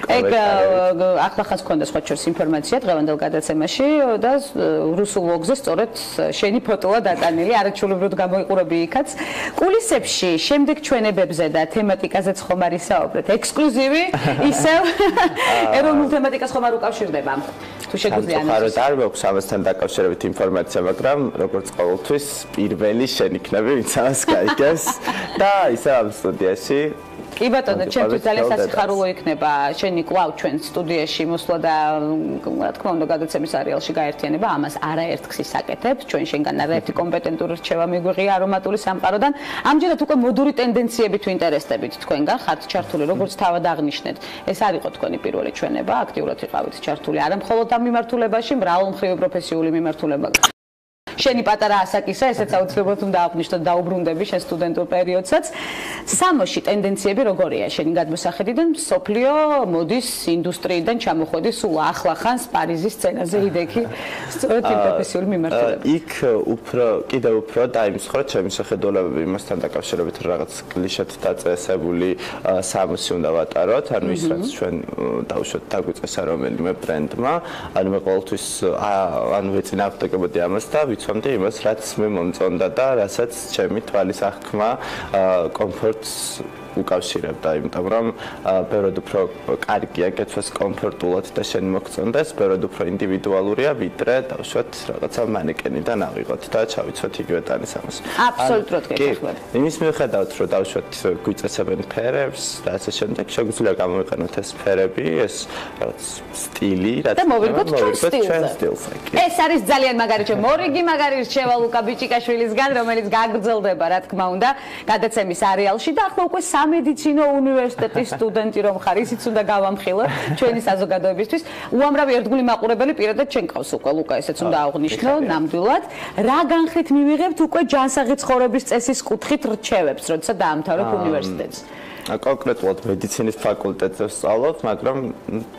კომენტარი. ახლა ხას გქონდა სხვა შორის ინფორმაცია დღევანდელ გადაცემაში და რუსულ ლოგზე სწორედ შენი ფოტოა დატანილი, არაჩვეულებრივად გამოიყურები იქაც. კულისებში შემდეგ ჩვენებებზე და თემატიკაზეც ხომ არ ისაუბრეთ. ექსკლუზივი ისევ ეროვნულ თემატიკას ხომ არ უკავშირდება. თუ შეგვიძლია ამას არ მაქვს ამასთან დაკავშირებით ინფორმაცია, მაგრამ როგორც ყოველთვის პირველი შენ იქნები, ვინც ამას გაიგებს და ისე ამ სტუდიაში კი ბატონო, ჩემთვის ძალიან სასიხარულო იქნება შენი კვლავ ჩვენ სტუდიაში მოსვლა და რა თქმა უნდა გადაცემის არეალში გაერთიანება, ამას არაერთხს ისაკეთებ. ჩვენ შენგან არაერთი კომპეტენტური რჩევა მიგვიღია არომატული სამყაროდან. ამჯერად უკვე მოდური ტენდენციებით ვინტერესდებით თქვენგან, ხართ ჩართული, როგორც თავად აღნიშნეთ. ეს არ იყო თქვენი პირველი ჩვენება, აქტიურად იყავით ჩართული არა მხოლოდ ამ მიმართულებაში, მრავალმხრივი პროფესიული მიმართულება. შენი პატარა ასაკისა, ესეც აუცილებლად უნდა აღნიშნოთ, დაუბრუნდები შენ სტუდენტურ პერიოდსაც. სამოში ტენდენციები როგორია შენი გადმოსახედიდან? სოფლიო მოდის ინდუსტრიიდან ჩამოხვედი სულ ახლა ხანს პარიზის სცენაზე იდექი სწორედ იმ პროფესიული მიმართულებით. იქ კიდევ უფრო დაიმსხვრა ჩემი შეხედულებები იმასთან დაკავშირებით, რომ რაღაც კლიშეთ დაწესებული სამოსი უნდა ვატაროთ, ანუ ის რაც ჩვენ დავუშვათ დაგვიწესა რომელიმე ბრენდმა, ანუ მე ყოველთვის ანუ ვეწინააღმდეგებოდი ამას და ვიცვამდი იმას, რაც მე მომწონდა და რასაც ჩემი თვალის აღქმა კომფორტს უკავშირებდა, იმიტომ რომ ბევრად უფრო კარგია გეცვას კომფორტულად და შენ მოგწონდეს, ბევრად უფრო ინდივიდუალურია, ვიდრე დავუშვათ რაღაცა მანეკენიდან ავიღოთ და ჩავიცვათ იგივე ტანის ამას. აბსოლუტურად გეკითხები. იმის მიუხედავად, რომ დავუშვათ გვიწესებენ ფერებს და ასე შემდეგ, შეგვიძლია გამოვიყენოთ ეს ფერები, ეს რაღაც სტილი, რაც და მოვიგოთ ჩვენ სტილს. ეს არის ძალიან მაგარი ჩემ მორიგი მაგარი რჩევა ლუკა ბიჭიკაშვილისგან, რომელიც გაგრძელდება, რა თქმა უნდა, გადაცემის არეალში და ახლა უკვე სამედიცინო უნივერსიტეტის სტუდენტი რომ ხარ, ისიც უნდა გავამხილოთ ჩვენი საზოგადოებისთვის. უამრავი ერთგული მაყურებელი პირადად ჩვენ ყავს უკვე ლუკა, ესეც უნდა აღვნიშნო ნამდვილად. რა განხრით მივიღებთ უკვე ჯანსაღი ცხოვრების წესის კუთხით რჩევებს, როდესაც დაამთავრებ უნივერსიტეტს? კონკრეტულად მედიცინის ფაკულტეტზე ვსწავლობ, მაგრამ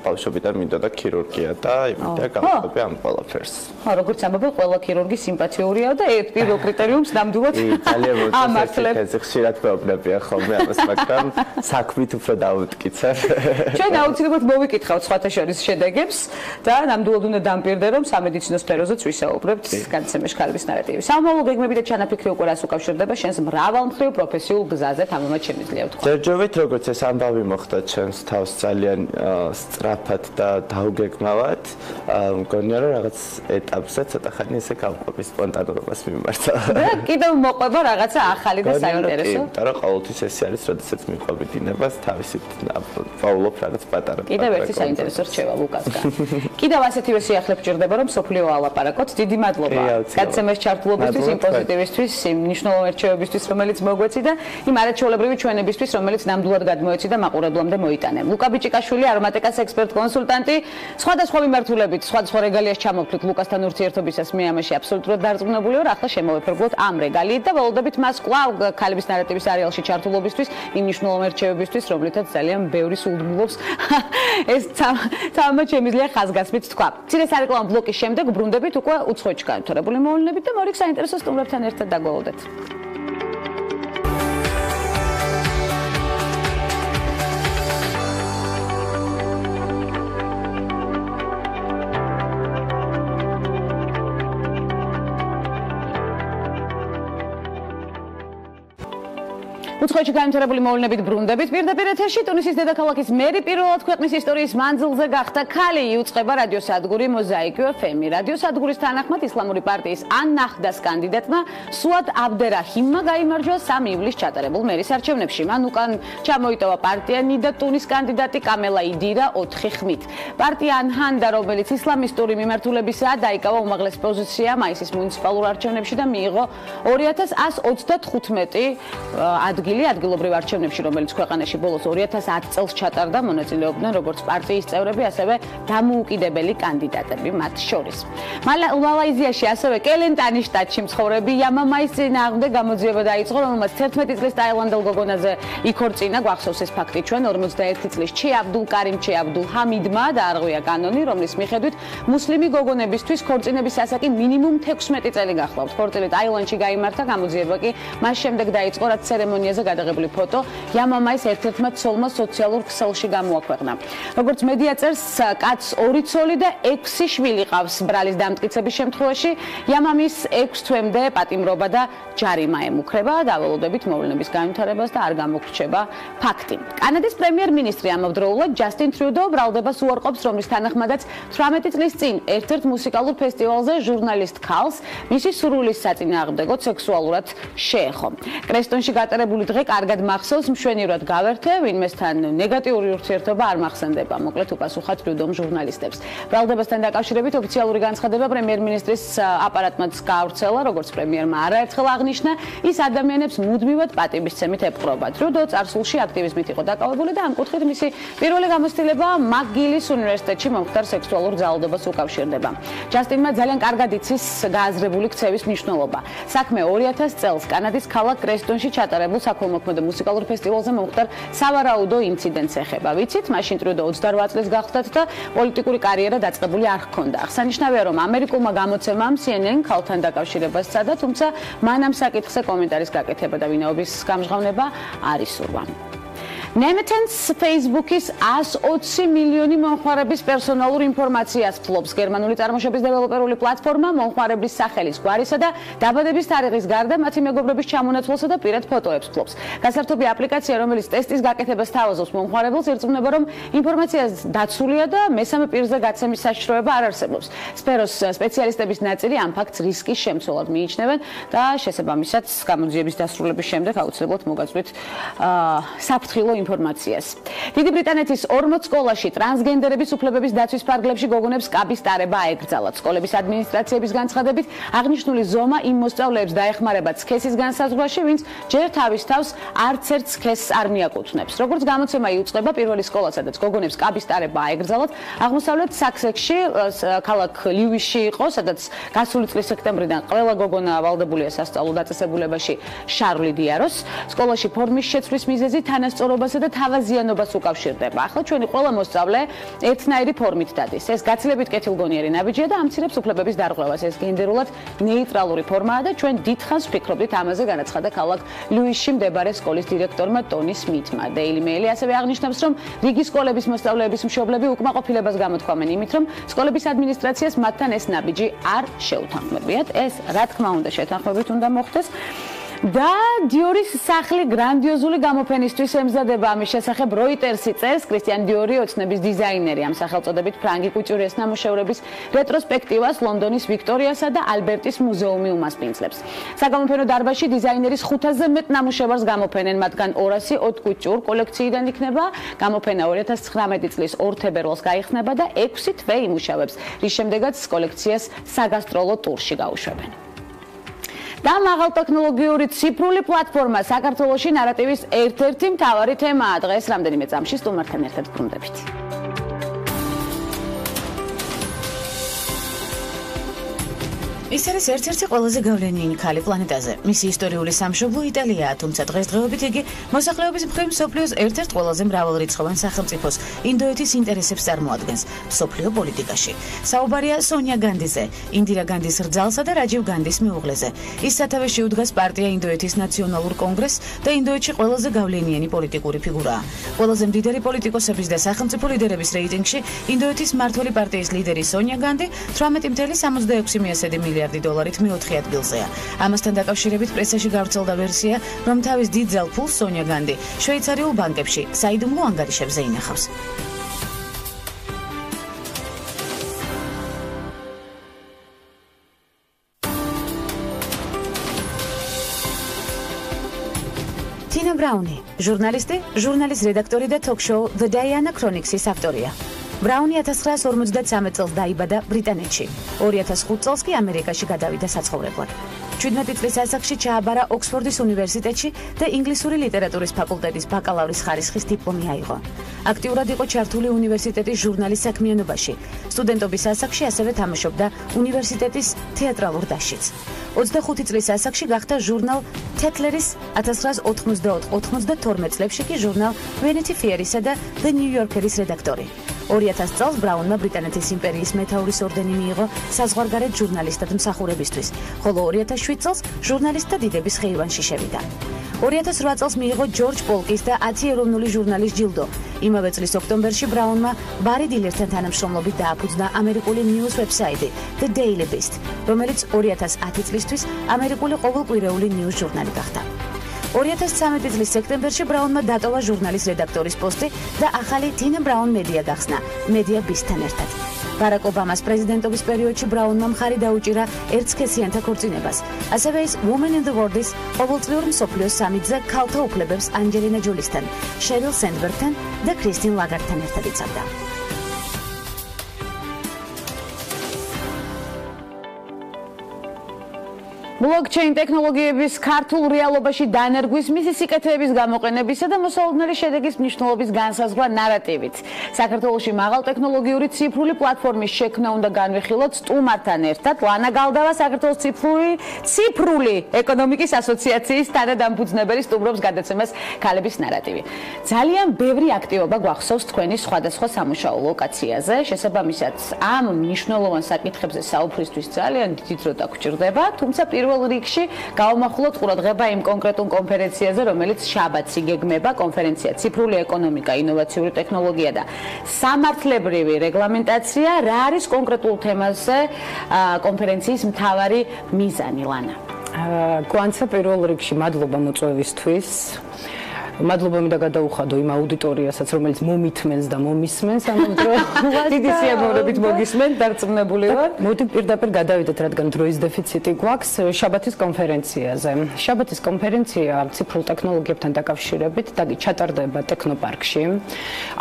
ბავშვობიდან მინდოდა ქირურგია და იმედია გავაკეთე ამ ყველაფერს. როგორც ამბობენ, ყველა ქირურგი სიმპათიურია და პირველ კრიტერიუმს ნამდვილად ამართლებ. ეს ხშირად მეუბნებიან ხოლმე ამას, მაგრამ საქმით უფრო დავუტკიცებ. ჩვენ აუცილებლად მოვიკითხავთ სხვათა შორის შედეგებს და ნამდვილად უნდა დამპირდე, რომ სამედიცინო სფეროზეც ვისაუბრებთ განცემაში ქალების ნარატივი. სამომავლო გეგმები და ჩანაფიქრი უკვე რას უკავშირდება შენს მრავალმხრივ პროფესიულ გზაზე, თამამად შემიძლია ვთქვა. მოგესალმებით, როგორც ეს ამბავი მოხდა ჩვენს თავს ძალიან სწრაფად და დაუგეგმავად. მგონია რომ რაღაც ეტაპზე ცოტა ხანი ესე გავყვები სპონტანურობას მიმართა. და კიდევ მოყვება რაღაცა ახალი და საინტერესო. იმიტომ რომ ყოველთვის ესე არის, როდესაც მიყვები დინებას, თავისით ვავლობ რაღაც პატარა. კიდევ ერთი საინტერესო რჩევა ლუკასგან. კიდევ ასეთივე სიახლე გჭირდება რომ სოფლიო ალაპარაკოთ. დიდი მადლობა გაცემის ჩართულობისთვის, იმ პოზიტივისთვის, იმ მნიშვნელოვანი რჩევებისთვის, რომელიც მოგვეცი და იმ არაჩვეულებრივი ჩვენებისთვის, რომელიც ნამდვილად გადმოეცი და მაყურებლამდე მოიტანე. ლუკა ბიჭიკაშვილი, არომატიკას ექსპერტ-კონსულტანტი, სხვადასხვა მიმართულებით, სხვადასხვა რეგალიას ჩამოვთვლით ლუკასთან ურთიერთობისას, მე ამაში აბსოლუტურად დარწმუნებული ვარ. ახლა შემოვეფერგლოთ ამ რეგალიით და ველოდებით მას კვლავ ქალების ნარატივის სერიალში ჩართულობისთვის, იმ მნიშვნელოვანი რჩევებისთვის, რომლითაც ძალიან ბევრი სულდმულობს. ეს თამა შემიძლია ხაზგასმით თქვა. მცირე სარეკლამო ბლოკის შემდეგ ბრუნდებით უკვე უცხოეთში განვითარებული მოვლენებით და მორიგ საინტერესო სტუმრებთან ერთად დაგვალოდეთ. უცხოეთში განვითარებული მოვლენებით ბრუნდებით. პირდაპირ ეთერში ტუნისის დედაქალაქის მერი პირველად ქვეყნის ისტორიის მანძილზე გახდა ქალი. იუწყება რადიოსადგური მოზაიკი FM-ი. რადიოსადგურის თანახმად ისლამური პარტიის ან-ნაჰდას კანდიდატმა სუად აბდერაჰიმმა გაიმარჯვა 3 ივლისს ჩატარებულ მერის არჩევნებში. მან უკან ჩამოიტოვა პარტია ნიდა ტუნის კანდიდატი კამელა იდირა 4 ხმით. პარტია ან-ჰანდა, რომელიც ისლამისტური მიმართულებისაა, დაიკავა უმაღლეს პოზიცია მაისის მუნიციპალურ არჩევნებში და მიიღო 2195 ადგილი ადგილობრივ არჩევნებში, რომელიც ქვეყანაში ბოლოს 2010 წელს ჩატარდა, მონაწილეობდნენ როგორც პარტიის წევრები, ასევე დამოუკიდებელი კანდიდატები მათ შორის. მალაიზიაში, ასევე კელენტანის შტატში მცხოვრები იამამაის წინააღმდეგ გამოძიება დაიწყო, რომელმაც 11 წლის ტაილანდელ გოგონაზე იქორწინა. გვახსოვს ეს ფაქტი ჩვენ 41 წლის აბდულ კარიმ აბდულ ჰამიდმა დაარღვია კანონი, რომლის მიხედვით მუსლიმი გოგონებისთვის ქორწინების ასაკი მინიმუმ 16 წელი გახლავთ. ქორწილი ტაილანდში გაიმართა, გამოძიება კი მას შემდეგ დაიწყო, რაც ცერემონიაზე გადაღებული ფოტო იამამაის ერთ-ერთმა ცოლმა სოციალურ ქსელში გამოაქვეყნა. როგორც მედია წერს, კაცს 2 ცოლი და 6 შვილი ყავს. ბრალის დამტკიცების შემთხვევაში იამამის 6 თვემდე პატიმრობა და ჯარიმა ემუქრება. დაველოდებით მოვლენების განვითარებას და არ გამოგრჩება ფაქტი. კანადის პრემიერ-მინისტრი ამავდროულად ჯასტინ ტრიუდო ბრალდებას უარყოფს, რომლის თანახმადაც 18 წლის წინ ერთ-ერთ მუსიკალურ ფესტივალზე ჟურნალისტ ქალს მისი სურვილის საწინააღმდეგოდ სექსუალურად შეეხო. კრესტონში გატარებული დღე კარგად მახსოვს, მშვენივრად გავერთე, ვინმესთან ნეგატიური ურთიერთობა არ მახსენდება. მოკლედ უპასუხა ტრიუდომ ჟურნალისტებს. ბრალდებასთან დაკავშირებით ოფიციალური განცხადება პრემიერ-მინისტრის აპარატმაც გაავრცელა, როგორც პრემიერმა არაერთხელ აღნიშნა, ის ადამიანებს მუდმივად პატივისცემით ეპყრობა. ტრიუდო წარსულში აქტივიზმით იყო დაკავებული და ამ კუთხით მისი პირველი გამოცდილება მაგილის უნივერსიტეტში მომხდარ სექსუალურ ძალადობას უკავშირდება. ჯასტინმა ძალიან კარგად იცის გააზრებული ქცევის მნიშვნელობა. საქმე 2000 წელს კანადის ქალაქ კრესტონში ჩატარებულ საქველმოქმედო მუსიკალურ ფესტივალზე მომხდარ სავარაუდო ინციდენტს ეხება. ვიცით, მაშინ ტრიუდო 28 წლის გახლდათ და პოლიტიკური კარიერა დაწყებული არ ჰქონდა. აღსანიშნავია, რომ ამერიკულმა გამოცემამ CNN ქალთან დაკავშირებას სცადა, თუმცა მან ამ საკითხზე კომენტარის გაკეთება და ვინაობის გამჟღავნება არ ისურვა. ნემეთენს Facebook-ის 120 მილიონი მომხმარების პერსონალურ ინფორმაციას ფლობს. გერმანული წარმოშობის დეველოპერული პლატფორმა მომხმარებლის სახელის, გვარისა და დაბადების თარიღის გარდა მათი მეგობრების ჩამონაცვლასა და პირად ფოტოებს ფლობს. გასართობი აპლიკაცია, რომელიც ტესტის გაკეთებას თავაზობს მომხმარებელს, ირწმუნება, რომ ინფორმაცია დაცულია და მესამე პირზე გაცემის საშიშროება არ არსებობს. სფეროს სპეციალისტების ნაწილი ამ ფაქტს რისკის შემცველად მიიჩნევენ და შესაბამისად გამოძიების დასრულების შემდეგ აუცილებლად მოგაწვით საფრთხილო ინფორმაციას. დიდი ბრიტანეთის 40 სკოლაში ტრანსგენდერების უფლებების დაცვის ფარგლებში გოგონებს კაბის ტარება აეკრძალათ. სკოლების ადმინისტრაციების განცხადებით, აღნიშნული ზომა იმ მოსწავლეებს დაეხმარება სქესის განსაზღვრაში, ვინც ჯერ თავის თავს არც ერთ სქესს არ მიაკუთვნებს. როგორც გამოცემა იუწყება, პირველი სკოლა, სადაც გოგონებს კაბის ტარება აეკრძალათ, აღმოსავლეთ საქსექსში, ქალაქ ლივისში იყო, სადაც გასული წლის სექტემბრიდან ყველა გოგონა ვალდებულია სასწავლო დაწესებულებაში შარლი დიაროს. სკოლაში ფორმის შეცვლის მიზეზი თანასწორობასა და თავაზიანობას უკავშირდება. ახლა ჩვენი ყველა მოსწავლე ერთნაირი ფორმით დადის. ეს გაცილებით კეთილგონიერი ნაბიჯია და ამცირებს უფლებების დარღვევას. ეს გენდერულად ნეიტრალური ფორმაა და ჩვენ დიდხანს ვფიქრობდით ამაზე, განაცხადა ქალაქ ლუისში მდებარე სკოლის დირექტორმა ტონი სმითმა. Daily Mail ასევე აღნიშნავს, რომ რიგი სკოლების მოსწავლეების მშობლები უკმაყოფილებას გამოთქვამენ იმით, რომ სკოლების ადმინისტრაციას მათთან ეს ნაბიჯი არ შეუთანხმებიათ. ეს რა თქმა უნდა შეთანხმებით უნდა მოხდეს. და დიორის სახლი გრანდიოზული გამოფენისთვის ემზადება. ამის შესახებ როიტერსი წერს, კრისტიან დიორი ოცნების დიზაინერი ამ სახელწოდებით ფრანგი კუჭურიას ნამუშევრების რეტროსპექტივას ლონდონის ვიქტორიასა და ალბერტის მუზეუმი უმასპინძლებს. საგამოფენო დარბაზში დიზაინერის 500-ზე მეტ ნამუშევარს გამოფენენ, მათგან 200 haute couture კოლექციიდან იქნება. გამოფენა 2019 წლის 2 თებერვალს გაიხსნება და 6 თვე იმუშავებს, რის შემდეგაც კოლექციას საგასტროლო ტურში გაუშვებენ. და მაღალტექნოლოგიური ციფრული პლატფორმა საქართველოში ნარატივის ერთ-ერთი მთავარი თემაა. დღეს რამდენიმე წამში სტუმართან ერთად ვბრუნდებით. ის არის ერთ-ერთი ყველაზე გავლენიანი ქალი პლანეტაზე. მისი ისტორიული სამშობლო იტალიაა, თუმცა დღესდღეობით იგი მოსახლეობის მხრივ მსოფლიოს ერთ-ერთ ყველაზე მრავალრიცხოვან სახელმწიფოს ინდოეთის ინტერესებს წარმოადგენს მსოფლიო პოლიტიკაში. საუბარია სონია განდიზე, ინდირა განდის რძალსა და რაჯივ განდის მეუღლეზე. ის სათავეში უდგას პარტია ინდოეთის ნაციონალურ კონგრესს და ინდოეთში ყველაზე გავლენიანი პოლიტიკური ფიგურაა. ყველაზე მდიდარი პოლიტიკოსების და სახელმწიფო ლიდერების რეიტინგში ინდოეთის მმართველი პარტიის ლიდერი სონია განდი 18.66 მილიარდი $4-ით მე-4 ადგილზეა. ამასთან დაკავშირებით პრესაში გავრცელდა ვერსია, რომ თავის დიდ ძალ ფულს სონია განდი შვეიცარიულ ბანკებში საიდუმლო ანგარიშებზე ინახავს. ტინა ბრაუნი, ჟურნალისტი, ჟურნალის რედაქტორი და ток-შოუ The Diana Chronicks-ის ავტორია. ბრაუნი 1953 წელს დაიბადა ბრიტანეთში. 2005 წელს კი ამერიკაში გადავიდა საცხოვრებლად. 17 წლის ასაკში ჩააბარა ოქსფორდის უნივერსიტეტში და ინგლისური ლიტერატურის ფაკულტეტის ბაკალავრის ხარისხის დიპლომი აიღო. აქტიურად იყო ჩართული უნივერსიტეტის ჟურნალის საქმიანობაში. სტუდენტობის ასაკში ასევე თამაშობდა უნივერსიტეტის თეატრალურ დასშიც. 25 წლის ასაკში გახდა ჟურნალ თეთლერის 1994-92 წლებში კი ჟურნალ Vanity Fair-ისა და The New Yorker-ის რედაქტორი. 2000 წელს ბრაუნმა ბრიტანეთის იმპერიის მეთაურის ორდენი მიიღო საზღვარგარეთ ჟურნალისტად მსახურებისთვის, ხოლო 2007 წელს ჟურნალისტთა დიდების ხეივანში შევიდა. 2008 წელს მიიღო ჯორჯ პოლკის და 10 ეროვნული ჟურნალის ჯილდო. იმავე წლის ოქტომბერში ბრაუნმა ბარი დილერთან თანამშრომლობით დააფუძნა ამერიკული ნიუს ვებსაიტი The Daily Beast, რომელიც 2010 წლისთვის ამერიკული ყოველკვირეული ნიუს ჟურნალი გახდა. 2013 წლის სექტემბერში ბრაუნმა დატოვა ჟურნალის რედაქტორის პოსტი და ახალი ტინა ბრაუნ მედია გახსნა, მედია ბისთან ერთად. ბარაკ ობამას პრეზიდენტობის პერიოდში ბრაუნმა მხარი დაუჭირა ერთსქესიანთა ქორწინებას. ასევე ის Women in the World-ის ყოველწლიურ მსოფლიოს სამიტზე ქალთა უფლებებს ანჯელინა ჯოლისთან, შერილ სენდბერგთან და კრისტინ ლაგარდთან ერთად იცავდა. Blockchain ტექნოლოგიების ქართულ რეალობაში დანერგვის მისი სიკეთეების გამოყენებისა და მოსალოდნელი შედეგის მნიშვნელობის განსაზღვრა ნარატივით. საქართველოში მაღალტექნოლოგიური ციფრული პლატფორმის შექმნა უნდა განვიხილოთ სტუმართან ერთად. ლანა გალდავა საქართველოს ციფრული ეკონომიკის ასოციაციის თანადამფუძნებელი სტუმრობს გადაცემას ქალების ნარატივი. ძალიან ბევრი აქტივობა გვახსოვს თქვენი სხვადასხვა სამუშაო ლოკაციაზე. შესაბამისად, ამ მნიშვნელოვან საკითხებზე საუბრისთვის ძალიან დიდი დრო დაგჭირდება, თუმცა პირველ რიგში გავამახვილოთ ყურადღება იმ კონკრეტულ კონფერენციაზე, რომელიც შაბათს იგეგმება, კონფერენცია ციფრული ეკონომიკა, ინოვაციური ტექნოლოგია და სამართლებრივი რეგლამენტაცია. რა არის კონკრეტულ თემაზე კონფერენციის მთავარი მიზანი, ლანა? გვანცა პირველ რიგში მადლობა მოწვევისთვის. მადლობა მინდა გადაუხადო იმ აუდიტორიასაც, რომელიც მომითმენს და მომისმენს ამ დროულად. დიდი სიამოვნებით მოგისმენთ, დარწმუნებული ვარ. მოდი პირდაპირ გადავიდეთ, რადგან დროის დეფიციტი გვაქვს შაბათის კონფერენციაზე. შაბათის კონფერენცია ციფრულ ტექნოლოგიებთან დაკავშირებით ჩატარდება ტექნოპარკში.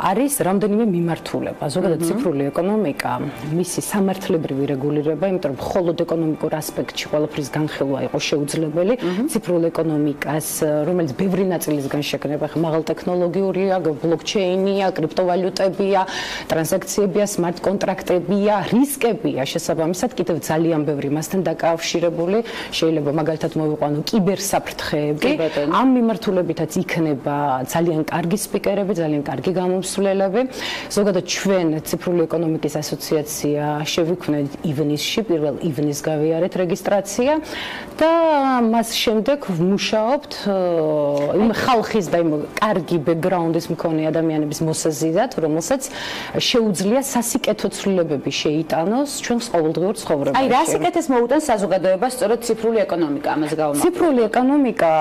არის რამდენიმე მიმართულება. ზოგადად ციფრული ეკონომიკა, მისი სამართლებრივი რეგულირება, იმიტომ რომ მხოლოდ ეკონომიკურ ასპექტში ყველაფრის განხილვა იყო შეუძლებელი. ციფრულ ეკონომიკას, რომელიც ბევრი ნაწილისგან შექმნა მაღალტექნოლოგიურია, ბლოკჩეინია, კრიპტოვალუტებია, ტრანზაქციებია, სმარტ კონტრაქტებია, რისკებია, შესაბამისად კიდევ ძალიან ბევრი მასთან დაკავშირებული. შეიძლება მაგალითად მოვიყვანო კიბერსაფრთხეები. ამ მიმართულებითაც იქნება ძალიან კარგი სპიკერები, ძალიან კარგი გამომსვლელები. ზოგადად ჩვენ ციფრული ეკონომიკის ასოციაცია შევიქმნით ივნისში, 1 ივნისს გავიარეთ რეგისტრაცია და მას შემდეგ ვმუშაობთ იმ ხალხის და იმ კარგი ბექგრაუნდის მქონე ადამიანების მოსაზიდად, რომელსაც შეუძლია სასიკეთო ცვლილებები შეიტანოს ჩვენს ყოველდღიურ ცხოვრებაში. აი, რა სიკეთეს მოუტანს საზოგადოებას სწორედ ციფრული ეკონომიკა, ამაზე გავამაყობ. ციფრული ეკონომიკა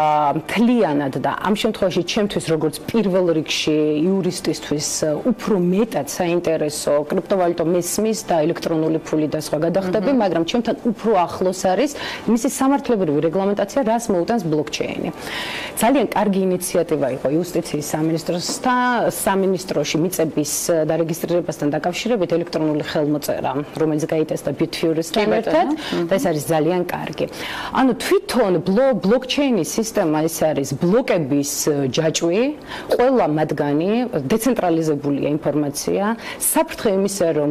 მთლიანად და ამ შემთხვევაში ჩემთვის როგორც პირველ რიგში იურისტისთვის უფრო მეტად საინტერესო კრიპტოვალუტა მესმის და ელექტრონული ფული და სხვა გადახდები, მაგრამ ჩემთან უფრო ახლოს არის მისი სამართლებრივი რეგლამენტაცია, რას მოუტანს ბლოკჩეინი. ძალიან კარგი ინიციატივა იყო იუსტიციის სამინისტროში მიწების დარეგისტრირებასთან დაკავშირებით ელექტრონული ხელმოწერა, რომელიც გაიტესტა Pirveli-სთან ერთად და ეს არის ძალიან კარგი. ანუ თვითონ ბლოკჩეინის სისტემა ეს არის ბლოკების ჯაჭვი, ყველა მათგანი დეცენტრალიზებულია ინფორმაცია, საფრთხე იმისა, რომ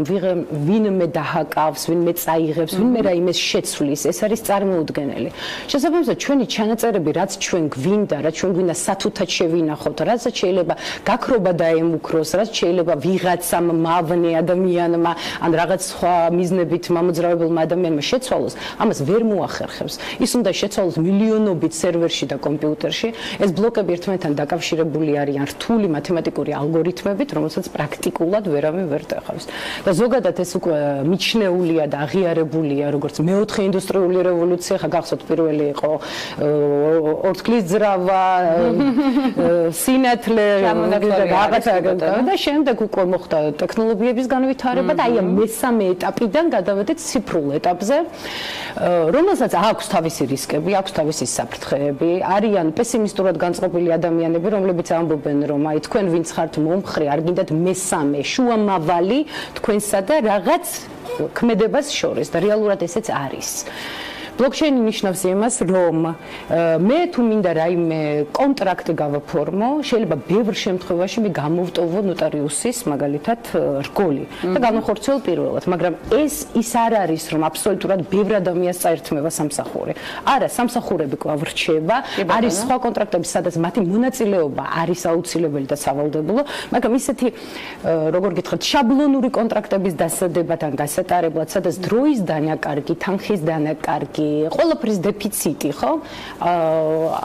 ვინმე დაჰაკავს, ვინმე წაიღებს, ვინმე რაიმეს შეცვლის, ეს არის წარმოუდგენელი. შესაბამისად, ჩვენი ჩანაწერები, რაც ჩვენ გვინდა, რაც ჩვენ გვინდა სათუთად შევინახოთ, რაც შეიძლება გაქრობა დაემუქროს, რაც შეიძლება ვიღაცამ მავნე ადამიანმა ან რაღაც სხვა მიზნებით მამოძრავებელმა ადამიანმა შეცვალოს, ამას ვერ მოახერხებს. ის უნდა შეცვალოს მილიონობით სერვერში და კომპიუტერში. ეს ბლოკები ერთმანეთთან დაკავშირებული არიან რთული მათემატიკური ალგორითმებით, რომელსაც პრაქტიკულად ვერავინ ვერ ტეხავს. და ზოგადად ეს უკვე მიჩნეულია და აღიარებულია, როგორც მეოთხე ინდუსტრიული რევოლუცია, ხა გახსოვთ პირველი იყო ორთქლის ძრავა, სინათლე და შემდეგ უკვე მოხდა ტექნოლოგიების განვითარება და აი ამ მესამე ეტაპიდან გადავედით ციფრულ ეტაპზე, რომელსაც აქვს თავისი რისკები, აქვს თავისი საფრთხეები, არიან პესიმისტურად განწყობილი ადამიანები, რომლებიც ამბობენ, რომ აი თქვენ ვინც ხართ მომხრე, არ გინდათ მესამე შუამავალი თქვენსა და რაღაც ქმედებას შორის და რეალურად ესეც არის. ბლოკჩეინი ნიშნავს იმას, რომ მე თუ მინდა რაიმე კონტრაქტი გავაფორმო, შეიძლება ბევრ შემთხვევაში მე გამოვტოვო ნოტარიუსის მაგალითად რგოლი და განახორციელ პირველად, მაგრამ ის არ არის, რომ აბსოლუტურად ბევრ ადამიანს წაერთმევა სამსახური. არა, სამსახურები კვლავ რჩება, არის სხვა კონტრაქტები, სადაც მათი მონაწილეობა არის აუცილებელი და სავალდებულო, მაგრამ ისეთი როგორ გითხრათ, შაბლონური კონტრაქტების დასადებად ან გასატარებლად, სადაც დროის დანაკარგი, თანხის დანაკარგი ყველაფრის დეფიციტი, ხო?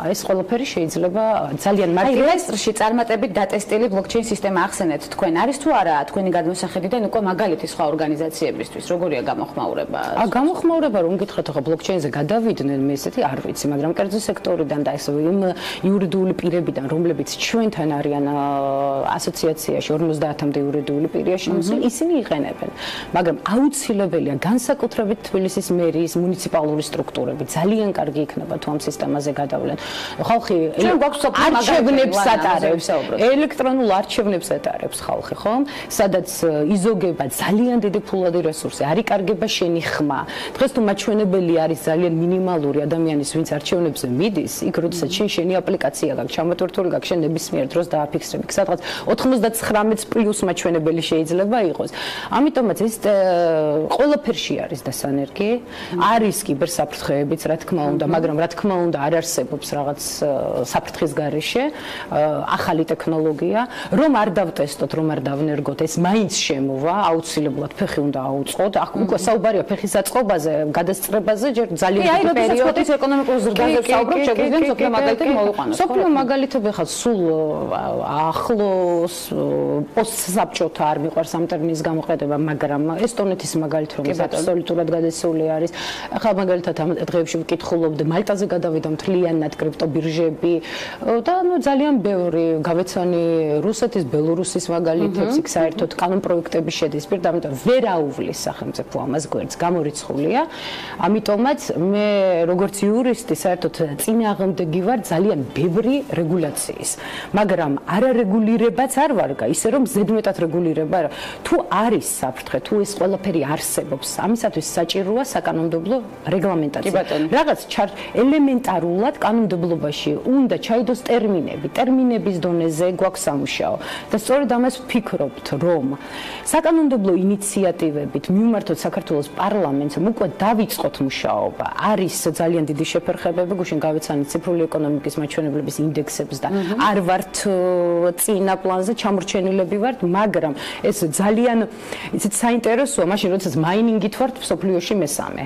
ეს ყველაფერი შეიძლება ძალიან მარტივად რეესტრში წარმატებით დატესტილი ბლოკჩეინ სისტემა ახსენეთ თქვენ. არის თუ არა თქვენი გადმოსახედიდან უკვე მაგალითი სხვა ორგანიზაციებისთვის, როგორია გამოხმაურება? გამოხმაურება რომ გითხრათ, ხო ბლოკჩეინზე გადავიდნენ, მე ესეთი არ ვიცი, მაგრამ კერძო სექტორიდან და ეს იმ იურიდიული პირებიდან, რომლებიც ჩვენთან არიან ასოციაციაში 50-მდე იურიდიული პირია შემოსული, ისინი იყენებენ. მაგრამ აუცილებელია განსაკუთრებით თბილისის მერიის მუნიციპალური სტრუქტურები ძალიან კარგი იქნება თუ ამ სისტემაზე გადავლენ. ხალხი არჩევნებს ატარებს, ელექტრონულ არჩევნებს ატარებს ხალხი, ხო? სადაც იზოგება ძალიან დიდი ფულადი რესურსი, არ იკარგება შენი ხმა. დღეს თუ მაჩვენებელი არის ძალიან მინიმალური ადამიანის, ვინც არჩევნებზე მიდის, იქ როდესაც შენი აპლიკაცია გაქვს, ჩამოტვირთული გაქვს, შენ ნებისმიერ დროს დააფიქსრები. სადღაც 99 პლუს მაჩვენებელი შეიძლება იყოს. ამიტომაც ეს ყველაფერში არის დასანერგი, არის კიბერსაფრთხეებიც, რა თქმა უნდა, მაგრამ რა თქმა უნდა არ არსებობს რაღაც საფრთხის გარეშე ახალი ტექნოლოგია, რომ არ დავტესტოთ, რომ არ დავნერგოთ, ეს მაინც შემოვა, აუცილებლად ფეხი უნდა აუწყოთ. უკვე საუბარია ფეხის აწყობაზე, გადასწრებაზე, ჯერ ძალიან დიდი პერიოდი ეკონომიკურ ზრდაზე საუბრობ, შეგვიძლია სოფლიო მაგალითები მოვიყვანოთ. სოფლიო მაგალითები ხა სულ ახლოს პოსტსაბჭოთა არ მიყვარს ამ ტერმინის გამოყენება, მაგრამ ესტონეთის მაგალითი რომ აბსოლუტურად გადასული არის. ახლა მაგალითად ამ დღეებში ვკითხულობდი, მალტაზე გადავიდა მთლიანად კრიპტობირჟები და ძალიან ბევრი გავეცანი რუსეთის, ბელორუსის მაგალითებს, იქ საერთოდ კანონპროექტები შედის პირდაპირ ვერ აუვლის სახელმწიფო ამას გვერდს, გამორიცხულია. ამიტომაც მე როგორც იურისტი საერთოდ წინააღმდეგი ვარ ძალიან ბევრი რეგულაციის, მაგრამ არარეგულირებაც არ ვარგა, ისე რომ ზედმეტად რეგულირება თუ არის საფრთხე, თუ ეს ყველაფერი არსებობს, ამისათვის საჭიროა საკანონმდებლო რეგლამენტაცია. რაღაც ელემენტარულად კანონმდებლობაში უნდა ჩაიდოს ტერმინების დონეზე გვაქვს სამუშაო და სწორედ ამას ვფიქრობთ, რომ საკანონმდებლო ინიციატივებით მივმართოთ საქართველოს პარლამენტს, უკვე დავიწყოთ მუშაობა. არის ძალიან დიდი შეფერხებები, გუშინ გავეცანით ციფრული ეკონომიკის მაჩვენებლების ინდექსებს და არ ვართ წინა პლანზე ჩამორჩენილები ვართ, მაგრამ ეს ძალიან იცით საინტერესოა, მაშინ როდესაც მაინინგით ვართ მსოფლიოში მესამე.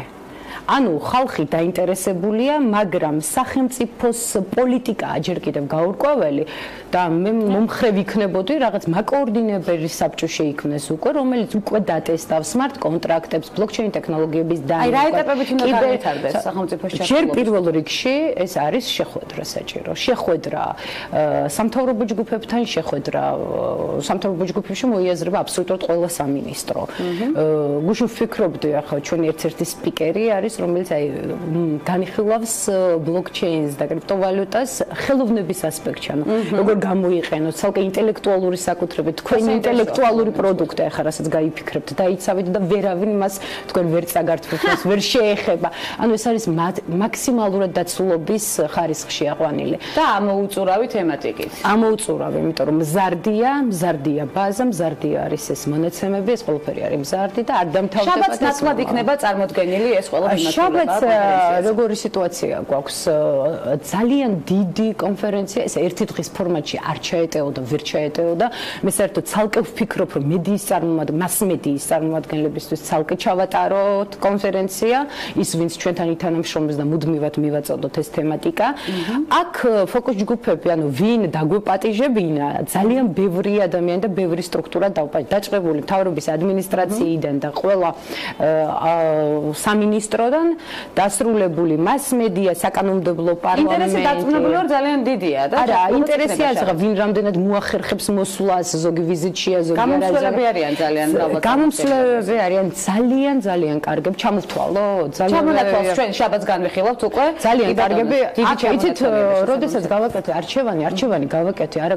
ანუ ხალხი დაინტერესებულია, მაგრამ სახელმწიფოს პოლიტიკა ჯერ კიდევ გაურკვეველი და მე მომხრე ვიქნებოდი რაღაც მაკოორდინებელი საბჭო შეიქმნეს უკვე, რომელიც უკვე დატესტავს smart კონტრაქტებს, blockchain ტექნოლოგიების და აი რა ეტაპებით უნდა განვითარდეს სახელმწიფოს ჩართულობა? ჯერ პირველ რიგში ეს არის შეხვედრა საჭირო. შეხვედრა სამთავრობო ჯგუფებთან, შეხვედრა სამთავრობო ჯგუფებში მოიაზრება აბსოლუტურად ყველა სამინისტრო. გუშინ ვფიქრობდი, ახლა ჩვენი ერთ-ერთი სპიკერი არის, რომელიც აი განიხილავს blockchains და კრიპტოვალუტას ხელოვნების ასპექტში, ანუ როგორ გამოიყენოთ ცალკე ინტელექტუალური საკუთრებით, თქვენი ინტელექტუალური პროდუქტი ახლა რასაც გაიფიქრებთ, დაიცავით და ვერავინ მას თქვენ ვერ წაგართვით, ვერ შეეხება. ანუ ეს არის მაქსიმალურად დაცულობის ხარისხში აყვანილი და ამოუწურავი თემატიკით. ამოუწურავი, იმიტომ რომ მზარდია ბაზა, მზარდია არის ეს მონაცემები, ეს ყველაფერი არის მზარდი და არ დამთავრდება. შაბათს ნაცვლად იქნება წარმოდგენილი ეს ყველა მიმართულება. შაბათს როგორი სიტუაცია გვაქვს? ძალიან დიდი კონფერენცია, ეს ერთი დღის ფორმატში არ ჩაეტეოდა, ვერ ჩაეტეოდა. მე საერთოდ ცალკე ვფიქრობ, რომ მასმედიის წარმომადგენლებისთვის ცალკე ჩავატაროთ კონფერენცია, ის ვინც ჩვენთან ითანამშრომლობს და მუდმივად მივაწოდოთ ეს თემატიკა. აქ ფოკუს ჯგუფები, ანუ ვინ დაგვეპატიჟებინა, ძალიან ბევრი ადამიანი და ბევრი სტრუქტურა დაჭრებული მთავრობის ადმინისტრაციიდან და ყველა სამინისტროდან დასრულებული მასმედია, საკანონმდებლო პარლამენტი. ინტერესი დაწუნებული ძალიან დიდია და არა, ინტერესი არის, ვინ რამდენად მოახერხებს მოსვლას, ზოგი ვიზიტშია, ზოგი გამომცვლელები არიან ძალიან მრავალ. გამომცვლელები არიან ძალიან კარგები, ჩამოვთვალო, ჩამონათვალს ჩვენ შაბათს განვიხილავთ უკვე. ძალიან კარგები. იცით, როდესაც გავაკეთე არჩევანი გავაკეთე არა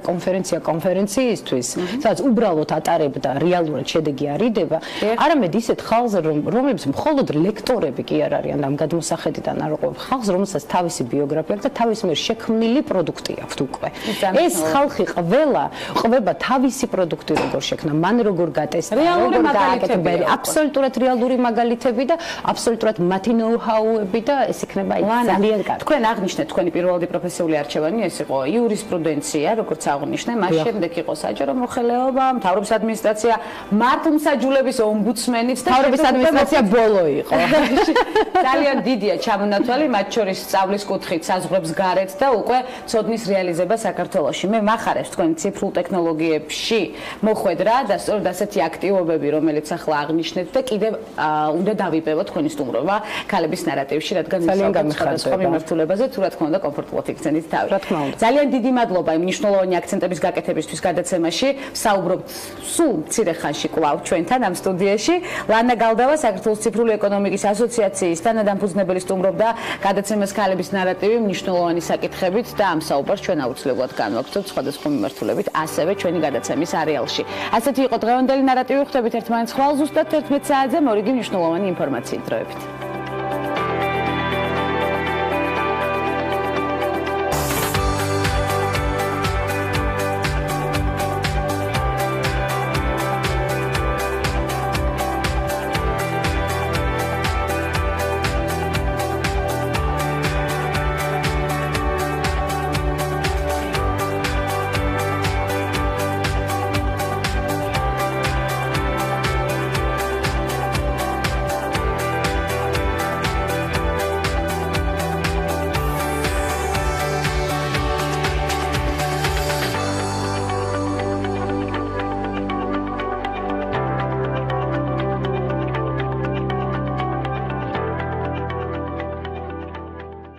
კონფერენციისთვის, სადაც უბრალოდ ატარებდა რეალურად შედეგი არიდება, არამედ ისეთ ხალხზე, რომლებიც მხოლოდ ლექტორები კი არ არიან ამ გადმოსახედიდან არ ყოფ ხალხს, რომელსაც თავისი ბიოგრაფია და თავის მიერ შექმნილი პროდუქტი აქვს უკვე. ეს ხალხი ყვება თავისი პროდუქტი როგორ შექმნა, მან როგორ გატესტა, რეალური მაგალითები, აბსოლუტურად რეალური მაგალითები და აბსოლუტურად მათი ნოუ-ჰაუები და ეს იქნება ძალიან კარგი. თქვენ აღნიშნეთ თქვენი პირველადი პროფესიული არჩევანი, ეს იყო იურისპრუდენცია, როგორც აღნიშნე, მას შემდეგ იყო საჯარო მოხელეობა, მთავრობის ადმინისტრაცია, მართლმსაჯულების ომბუდსმენიც და მთავრობის ადმინისტრაცია ბოლო იყო. ძალიან დიდია ჩამონათვალი, მათ შორის სწავლის კუთხით, საზღვრებს გარეთ და უკვე ცოდნის რეალიზება საქართველოში. მე მახარებს თქვენ ციფრულ ტექნოლოგიებში მოხვედრა და სწორედ ასეთი აქტივობები, რომელიც ახლა აღნიშნეთ და კიდევ უნდა დავიპევოთ თქვენი სტუმრობა ქალების ნარატივში, რადგან ძალიან გამიხარდება მიმართულებაზე, თუ რა თქმა უნდა, კომფორტულად იქცენით თავი. რა თქმა უნდა. ძალიან დიდი მადლობა იმ მნიშვნელოვანი აქცენტების გაკეთებისთვის გადაცემაში. საუბრობთ სულ მცირე ხანში კვლავ ჩვენთან ამ სტუდიაში. ლანა გალდავა, საქართველოს ციფრული ეკონომიკის ასოციაციის თანადამფუძნებელი სტუმრობდა გადაცემას ქალების ნარატივი მნიშვნელოვანი საკითხებით და ამ საუბარს ჩვენ აუცილებლად განვაგრძობთ სხვადასხვა მიმართულებით, ასევე ჩვენი გადაცემის არეალში. ასეთი იყო დღევანდელი ნარატივი, ხვდებით ერთმანეთს ხვალ ზუსტად 11 საათზე მორიგი მნიშვნელოვანი ინფორმაციით. დროებით.